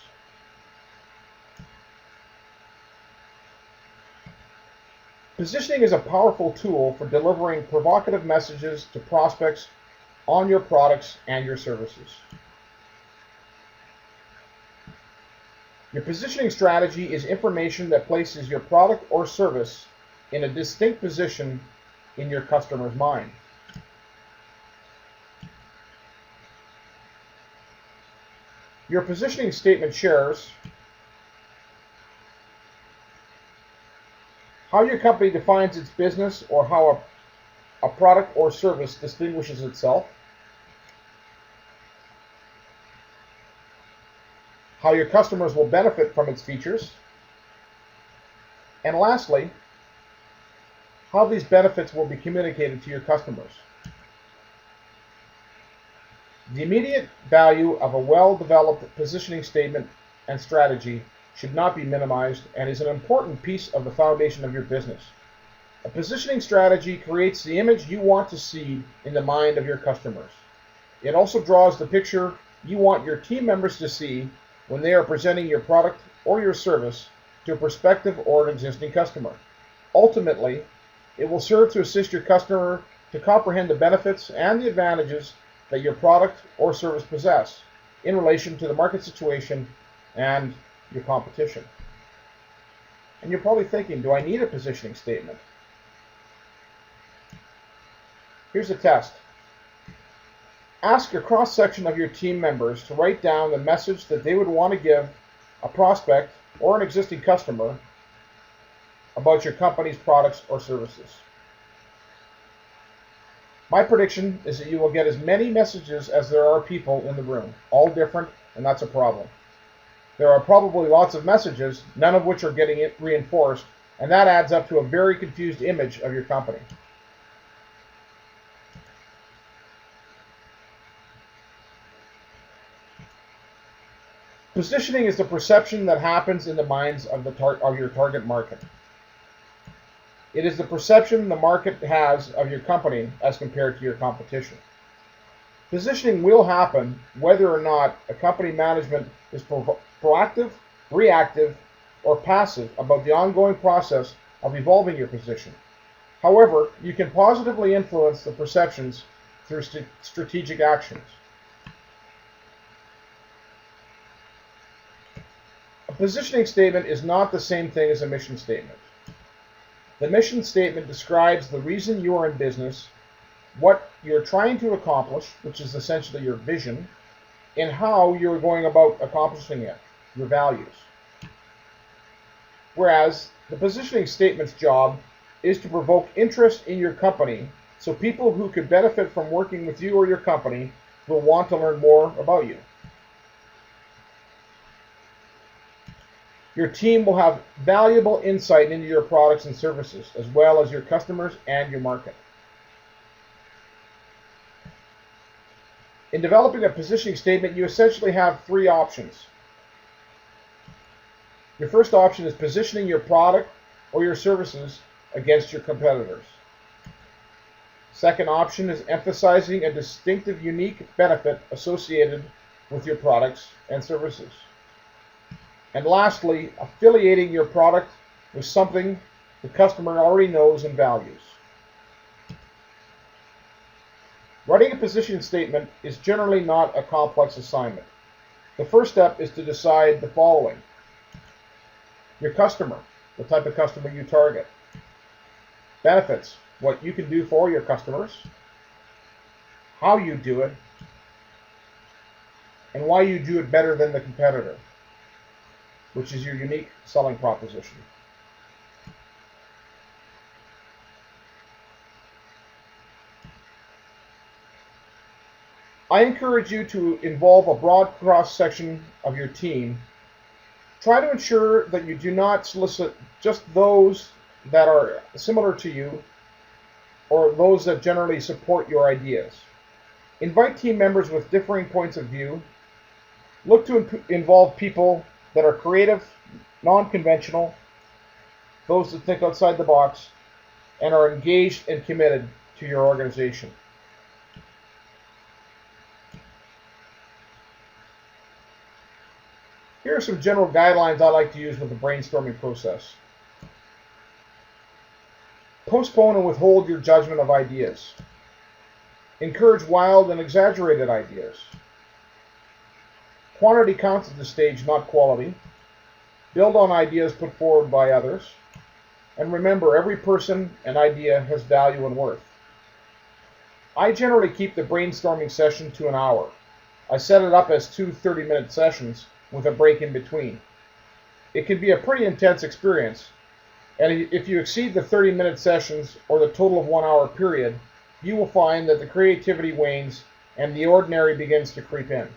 Positioning is a powerful tool for delivering provocative messages to prospects on your products and your services. Your positioning strategy is information that places your product or service in a distinct position in your customer's mind. Your positioning statement shares how your company defines its business or how a product or service distinguishes itself, how your customers will benefit from its features, and lastly, how these benefits will be communicated to your customers. The immediate value of a well-developed positioning statement and strategy should not be minimized and is an important piece of the foundation of your business. A positioning strategy creates the image you want to see in the mind of your customers. It also draws the picture you want your team members to see when they are presenting your product or your service to a prospective or an existing customer. Ultimately, it will serve to assist your customer to comprehend the benefits and the advantages that your product or service possess in relation to the market situation and your competition. And you're probably thinking, do I need a positioning statement? Here's a test. Ask a cross-section of your team members to write down the message that they would want to give a prospect or an existing customer about your company's products or services. My prediction is that you will get as many messages as there are people in the room, all different, and that's a problem. There are probably lots of messages, none of which are getting reinforced, and that adds up to a very confused image of your company. Positioning is the perception that happens in the minds of your target market. It is the perception the market has of your company as compared to your competition. Positioning will happen whether or not a company management is proactive, reactive, or passive about the ongoing process of evolving your position. However, you can positively influence the perceptions through strategic actions. A positioning statement is not the same thing as a mission statement. The mission statement describes the reason you are in business, what you're trying to accomplish, which is essentially your vision, and how you're going about accomplishing it, your values. Whereas the positioning statement's job is to provoke interest in your company so people who could benefit from working with you or your company will want to learn more about you. Your team will have valuable insight into your products and services, as well as your customers and your market. In developing a positioning statement, you essentially have three options. Your first option is positioning your product or your services against your competitors. Second option is emphasizing a distinctive, unique benefit associated with your products and services. And lastly, affiliating your product with something the customer already knows and values. Writing a position statement is generally not a complex assignment. The first step is to decide the following: your customer, the type of customer you target; benefits, what you can do for your customers; how you do it; and why you do it better than the competitor, which is your unique selling proposition. I encourage you to involve a broad cross-section of your team. Try to ensure that you do not solicit just those that are similar to you or those that generally support your ideas. Invite team members with differing points of view. Look to involve people that are creative, non-conventional, those that think outside the box, and are engaged and committed to your organization. Here are some general guidelines I like to use with the brainstorming process. Postpone and withhold your judgment of ideas. Encourage wild and exaggerated ideas. Quantity counts at this stage, not quality. Build on ideas put forward by others. And remember, every person and idea has value and worth. I generally keep the brainstorming session to an hour. I set it up as two 30-minute sessions with a break in between. It can be a pretty intense experience, and if you exceed the 30-minute sessions or the total of 1 hour period, you will find that the creativity wanes and the ordinary begins to creep in.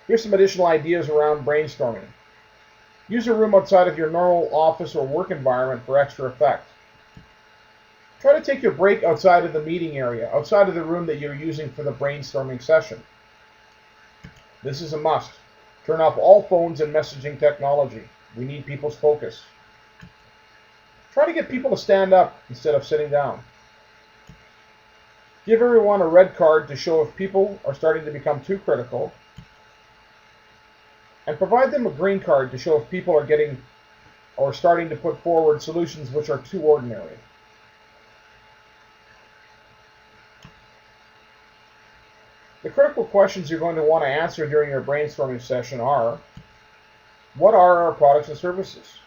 Here's some additional ideas around brainstorming. Use a room outside of your normal office or work environment for extra effect. Try to take your break outside of the meeting area, outside of the room that you're using for the brainstorming session. This is a must. Turn off all phones and messaging technology. We need people's focus. Try to get people to stand up instead of sitting down. Give everyone a red card to show if people are starting to become too critical. And provide them a green card to show if people are getting or starting to put forward solutions which are too ordinary. The critical questions you're going to want to answer during your brainstorming session are: what are our products and services?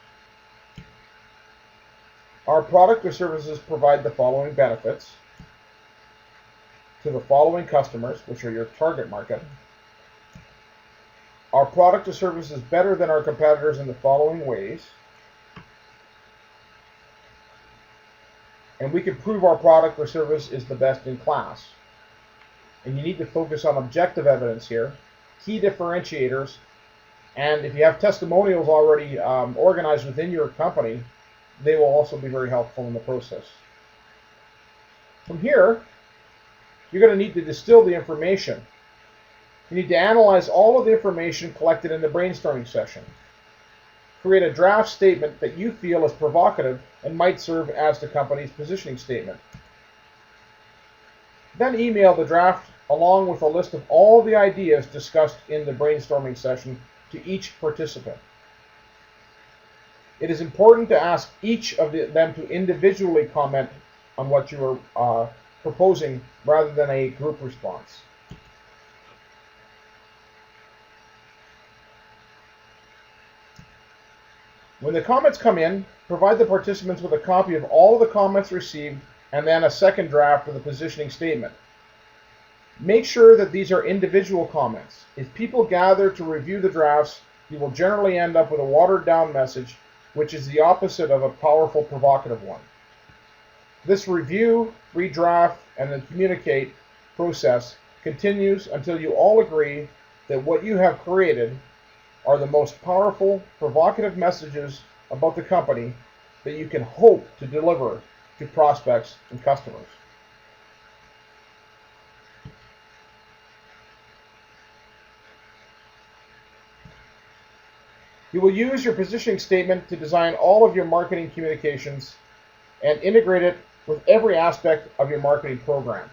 Our product or services provide the following benefits to the following customers, which are your target market. Our product or service is better than our competitors in the following ways. And we can prove our product or service is the best in class. And you need to focus on objective evidence here, key differentiators, and if you have testimonials already organized within your company, they will also be very helpful in the process. From here, you're going to need to distill the information. You need to analyze all of the information collected in the brainstorming session. Create a draft statement that you feel is provocative and might serve as the company's positioning statement. Then email the draft along with a list of all the ideas discussed in the brainstorming session to each participant. It is important to ask each of them to individually comment on what you are proposing rather than a group response. When the comments come in, provide the participants with a copy of all of the comments received and then a second draft of the positioning statement. Make sure that these are individual comments. If people gather to review the drafts, you will generally end up with a watered down message, which is the opposite of a powerful, provocative one. This review, redraft, and then communicate process continues until you all agree that what you have created are the most powerful, provocative messages about the company that you can hope to deliver to prospects and customers. You will use your positioning statement to design all of your marketing communications and integrate it with every aspect of your marketing program.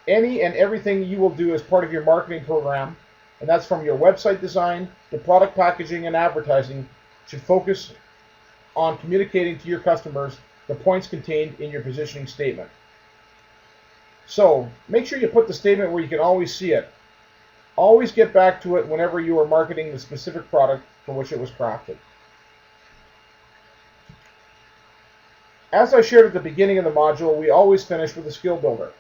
Any and everything you will do as part of your marketing program, and that's from your website design to product packaging and advertising, should focus on communicating to your customers the points contained in your positioning statement. So, make sure you put the statement where you can always see it. Always get back to it whenever you are marketing the specific product for which it was crafted. As I shared at the beginning of the module, we always finish with a skill builder.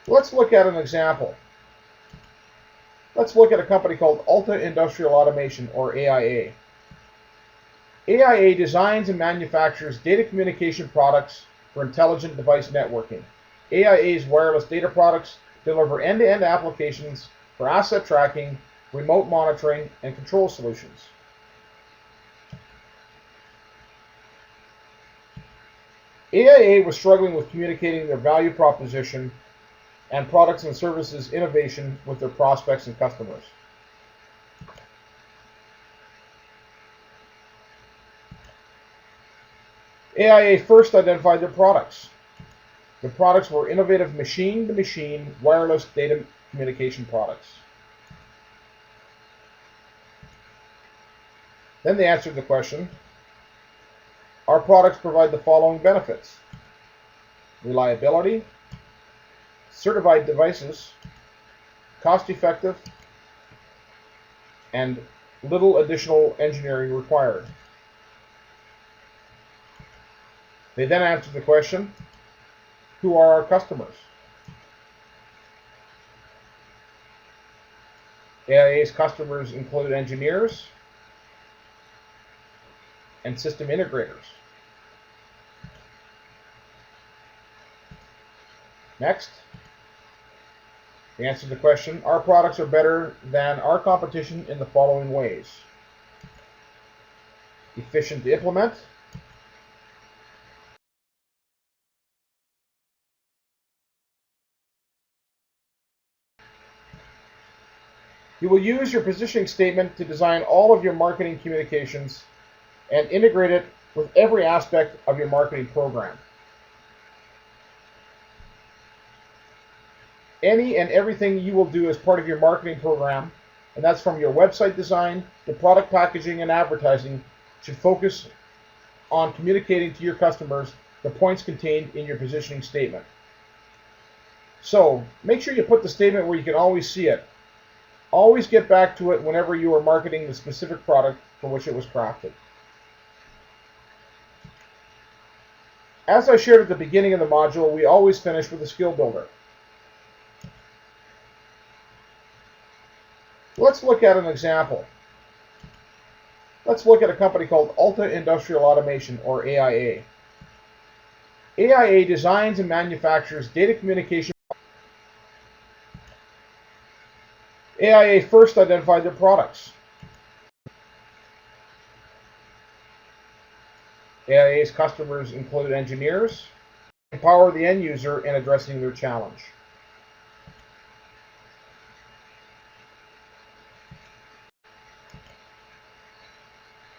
Let's look at an example. Let's look at a company called Alta Industrial Automation, or AIA. AIA designs and manufactures data communication products for intelligent device networking. AIA's wireless data products deliver end-to-end applications for asset tracking, remote monitoring, and control solutions. AIA was struggling with communicating their value proposition and products and services innovation with their prospects and customers. AIA first identified their products. The products were innovative machine-to-machine wireless data communication products. Then they answered the question, our products provide the following benefits: reliability, certified devices, cost-effective, and little additional engineering required. They then answered the question, who are our customers? AIA's customers include engineers and system integrators. Next, they answered the question, our products are better than our competition in the following ways: efficient to implement, you will use your positioning statement to design all of your marketing communications and integrate it with every aspect of your marketing program. Any and everything you will do as part of your marketing program, and that's from your website design to product packaging and advertising, should focus on communicating to your customers the points contained in your positioning statement. So, make sure you put the statement where you can always see it. Always get back to it whenever you are marketing the specific product for which it was crafted. As I shared at the beginning of the module, we always finish with a skill builder. Let's look at an example. Let's look at a company called Alta Industrial Automation, or AIA. AIA designs and manufactures data communication. AIA first identified their products. AIA's customers include engineers, empower the end user in addressing their challenge.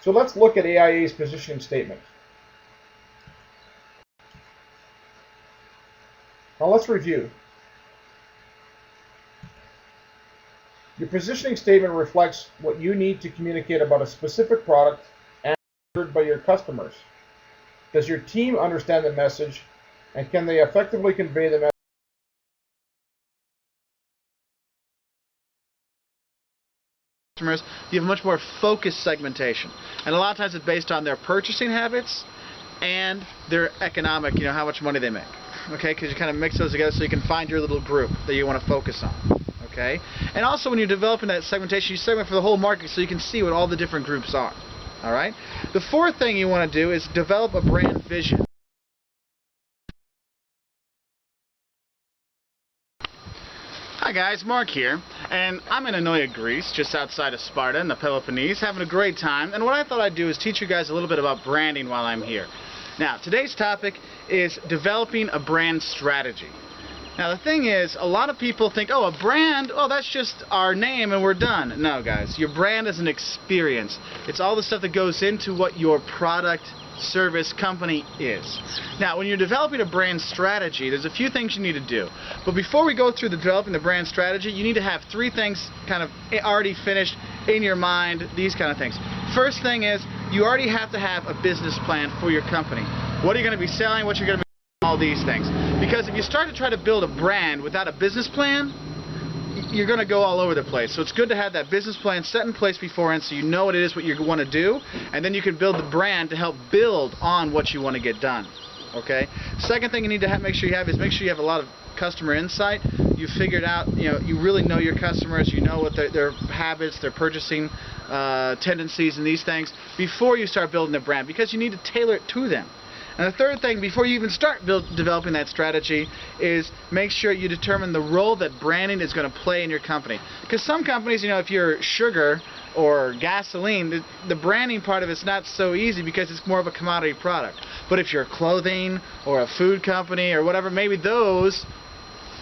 So let's look at AIA's positioning statement. Now let's review. Your positioning statement reflects what you need to communicate about a specific product and heard by your customers. Does your team understand the message, and can they effectively convey the message? Customers, you have much more focused segmentation, and a lot of times it's based on their purchasing habits and their economic, how much money they make. Okay, because you kind of mix those together so you can find your little group that you want to focus on. Okay? And also when you're developing that segmentation, you segment for the whole market so you can see what all the different groups are. All right? The fourth thing you want to do is develop a brand vision. Hi guys, Mark here, and I'm in Enoia, Greece, just outside of Sparta in the Peloponnese, having a great time. And what I thought I'd do is teach you guys a little bit about branding while I'm here. Now, today's topic is developing a brand strategy. Now, the thing is, a lot of people think, oh, a brand, oh, that's just our name and we're done. No, guys, your brand is an experience. It's all the stuff that goes into what your product, service, company is. Now, when you're developing a brand strategy, there's a few things you need to do. But before we go through developing the brand strategy, you need to have three things kind of already finished in your mind, these kind of things. First thing is, you already have to have a business plan for your company. What are you going to be selling? What you're going to be all these things. Because if you start to try to build a brand without a business plan, you're going to go all over the place. So it's good to have that business plan set in place beforehand so you know what it is what you want to do, and then you can build the brand to help build on what you want to get done. Okay? Second thing you need to make sure you have is make sure you have a lot of customer insight. You figured out, you really know your customers, you know what their habits, their purchasing tendencies and these things before you start building the brand, because you need to tailor it to them. And the third thing, before you even start developing that strategy, is make sure you determine the role that branding is going to play in your company. Because some companies, if you're sugar or gasoline, the branding part of it's not so easy because it's more of a commodity product. But if you're clothing or a food company or whatever, maybe those,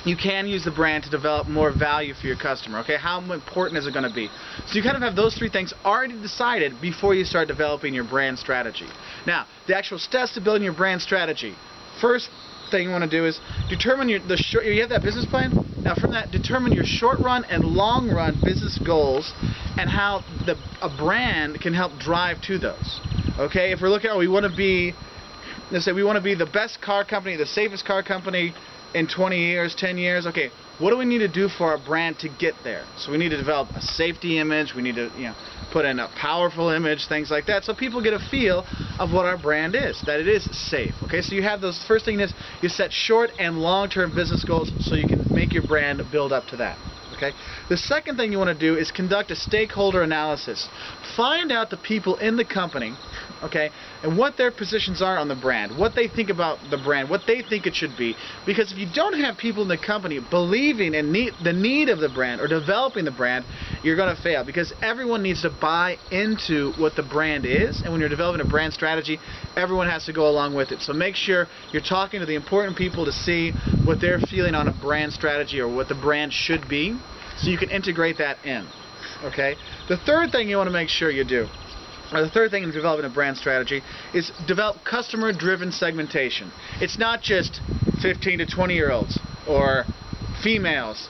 you can use the brand to develop more value for your customer. Okay, how important is it going to be? So you kind of have those three things already decided before you start developing your brand strategy. Now, the actual steps to building your brand strategy. First thing you want to do is determine you have that business plan. Now, from that, determine your short-run and long-run business goals and how a brand can help drive to those. Okay, if we're looking at, we want to be, let's say we want to be the best car company, the safest car company in 20 years, 10 years. Okay, what do we need to do for our brand to get there? So we need to develop a safety image. We need to, put in a powerful image, things like that, so people get a feel of what our brand is, that it is safe. Okay, so you have those. First thing is you set short and long-term business goals so you can make your brand build up to that. Okay. The second thing you want to do is conduct a stakeholder analysis. Find out the people in the company, okay, and what their positions are on the brand, what they think about the brand, what they think it should be. Because if you don't have people in the company believing in the need of the brand or developing the brand, you're going to fail, because everyone needs to buy into what the brand is, and when you're developing a brand strategy, everyone has to go along with it. So make sure you're talking to the important people to see what they're feeling on a brand strategy or what the brand should be, so you can integrate that in. Okay? The third thing you want to make sure you do, or the third thing in developing a brand strategy, is develop customer-driven segmentation. It's not just 15 to 20-year-olds or females.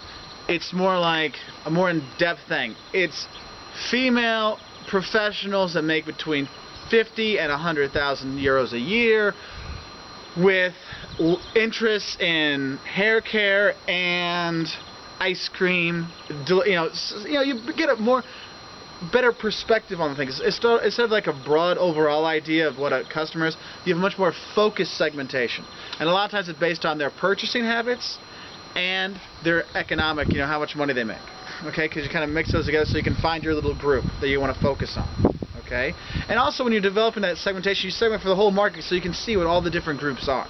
It's more like a more in-depth thing. It's female professionals that make between 50 and 100,000 euros a year with interests in hair care and ice cream. You get a better perspective on the things. Instead of like a broad overall idea of what a customer is, you have a much more focused segmentation. And a lot of times it's based on their purchasing habits and their economic, how much money they make. Okay, because you kind of mix those together so you can find your little group that you want to focus on. Okay, and also when you're developing that segmentation, you segment for the whole market so you can see what all the different groups are.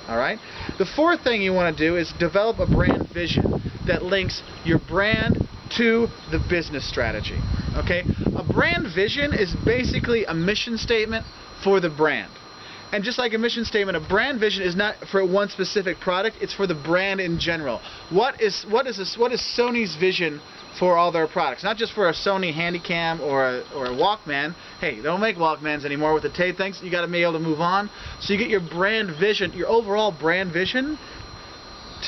All right. The fourth thing you want to do is develop a brand vision that links your brand to the business strategy. Okay? A brand vision is basically a mission statement for the brand. And just like a mission statement, a brand vision is not for one specific product, it's for the brand in general. What is Sony's vision for all their products? Not just for a Sony Handycam or a Walkman. Hey, they don't make Walkmans anymore with the tape things. You got to be able to move on. So you get your brand vision, your overall brand vision,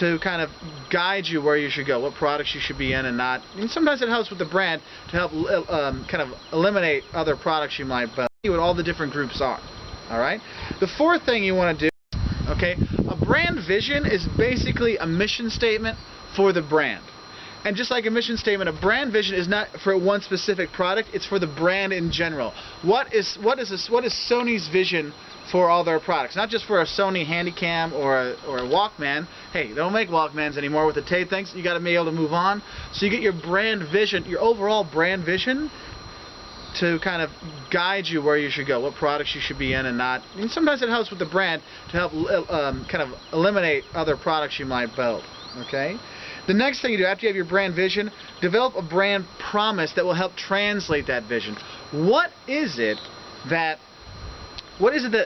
to kind of guide you where you should go, what products you should be in and not. And sometimes it helps with the brand to help kind of eliminate other products you might buy, what all the different groups are. All right. The fourth thing you want to do, okay, a brand vision is basically a mission statement for the brand. And just like a mission statement, a brand vision is not for one specific product, it's for the brand in general. What is Sony's vision for all their products? Not just for a Sony Handycam or a Walkman. Hey, they don't make Walkmans anymore with the tape things. You got to be able to move on. So you get your brand vision, your overall brand vision, to kind of guide you where you should go, what products you should be in and not. And sometimes it helps with the brand to help kind of eliminate other products you might build. Okay? The next thing you do after you have your brand vision, develop a brand promise that will help translate that vision. What is it that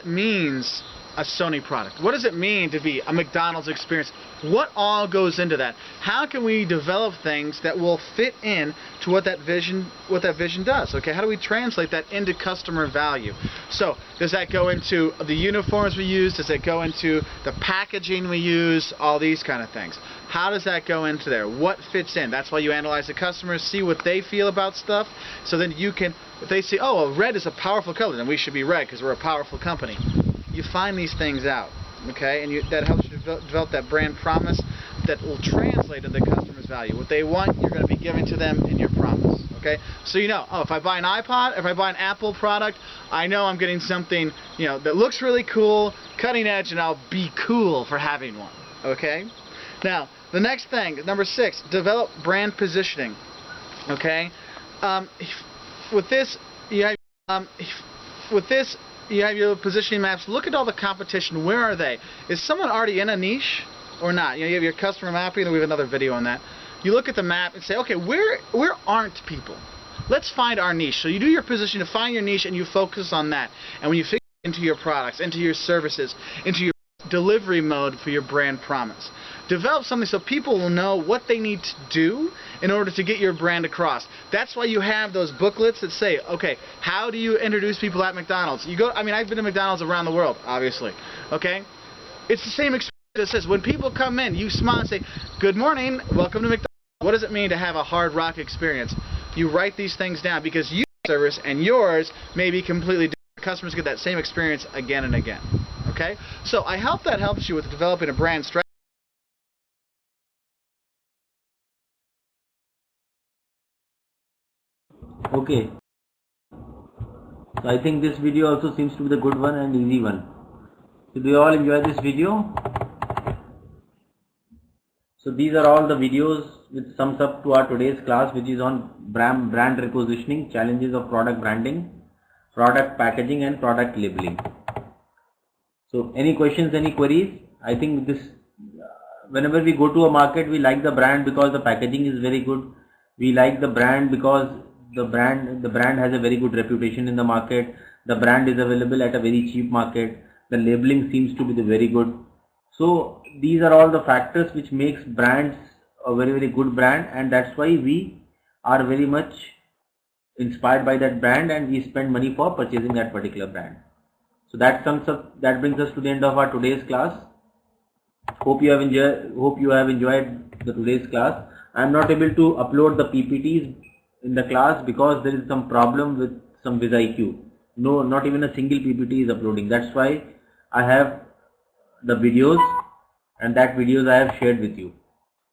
means a Sony product? What does it mean to be a McDonald's experience? What all goes into that? How can we develop things that will fit in to what that vision does? Okay, how do we translate that into customer value? So, does that go into the uniforms we use? Does it go into the packaging we use? All these kind of things. How does that go into there? What fits in? That's why you analyze the customers, see what they feel about stuff, so then you can, if they say, oh, well, red is a powerful color, then we should be red because we're a powerful company. You find these things out, okay, and that helps you develop that brand promise that will translate to the customer's value. What they want, you're going to be giving to them in your promise, okay? So you know, oh, if I buy an iPod, if I buy an Apple product, I know I'm getting something, you know, that looks really cool, cutting edge, and I'll be cool for having one, okay? Now, the next thing, number 6, develop brand positioning, okay? With this, you have your positioning maps. Look at all the competition. Where are they? Is someone already in a niche or not? You know, you have your customer mapping, and we have another video on that. You look at the map and say, okay, where aren't people? Let's find our niche. So you do your position to find your niche, and you focus on that. And when you figure into your products, into your services, into your delivery mode for your brand promise, develop something so people will know what they need to do in order to get your brand across. That's why you have those booklets that say, okay, how do you introduce people at McDonald's? You go, I mean, I've been to McDonald's around the world, obviously, okay? It's the same experience that says, when people come in, you smile and say, good morning, welcome to McDonald's. What does it mean to have a Hard Rock experience? You write these things down because your service and yours may be completely different. Customers get that same experience again and again, okay? So I hope that helps you with developing a brand strategy. Okay, so I think this video also seems to be the good one and easy one. So do you all enjoy this video? So these are all the videos which sums up to our today's class, which is on brand repositioning, challenges of product branding, product packaging, and product labeling. So any questions, any queries? I think this, whenever we go to a market, we like the brand because the packaging is very good. We like the brand because the brand has a very good reputation in the market. The brand is available at a very cheap market. The labeling seems to be very good. So these are all the factors which makes brands a very good brand, and that's why we are very much inspired by that brand, and we spend money for purchasing that particular brand. So that brings us to the end of our today's class. Hope you have enjoyed the today's class. I am not able to upload the PPTs in the class because there is some problem with some WizIQ. No, not even a single PPT is uploading. That's why I have the videos, and that videos I have shared with you.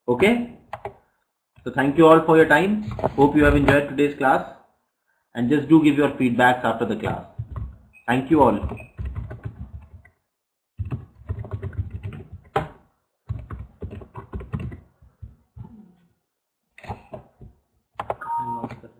Okay? So thank you all for your time. Hope you have enjoyed today's class, and just do give your feedbacks after the class. Thank you all. I lost the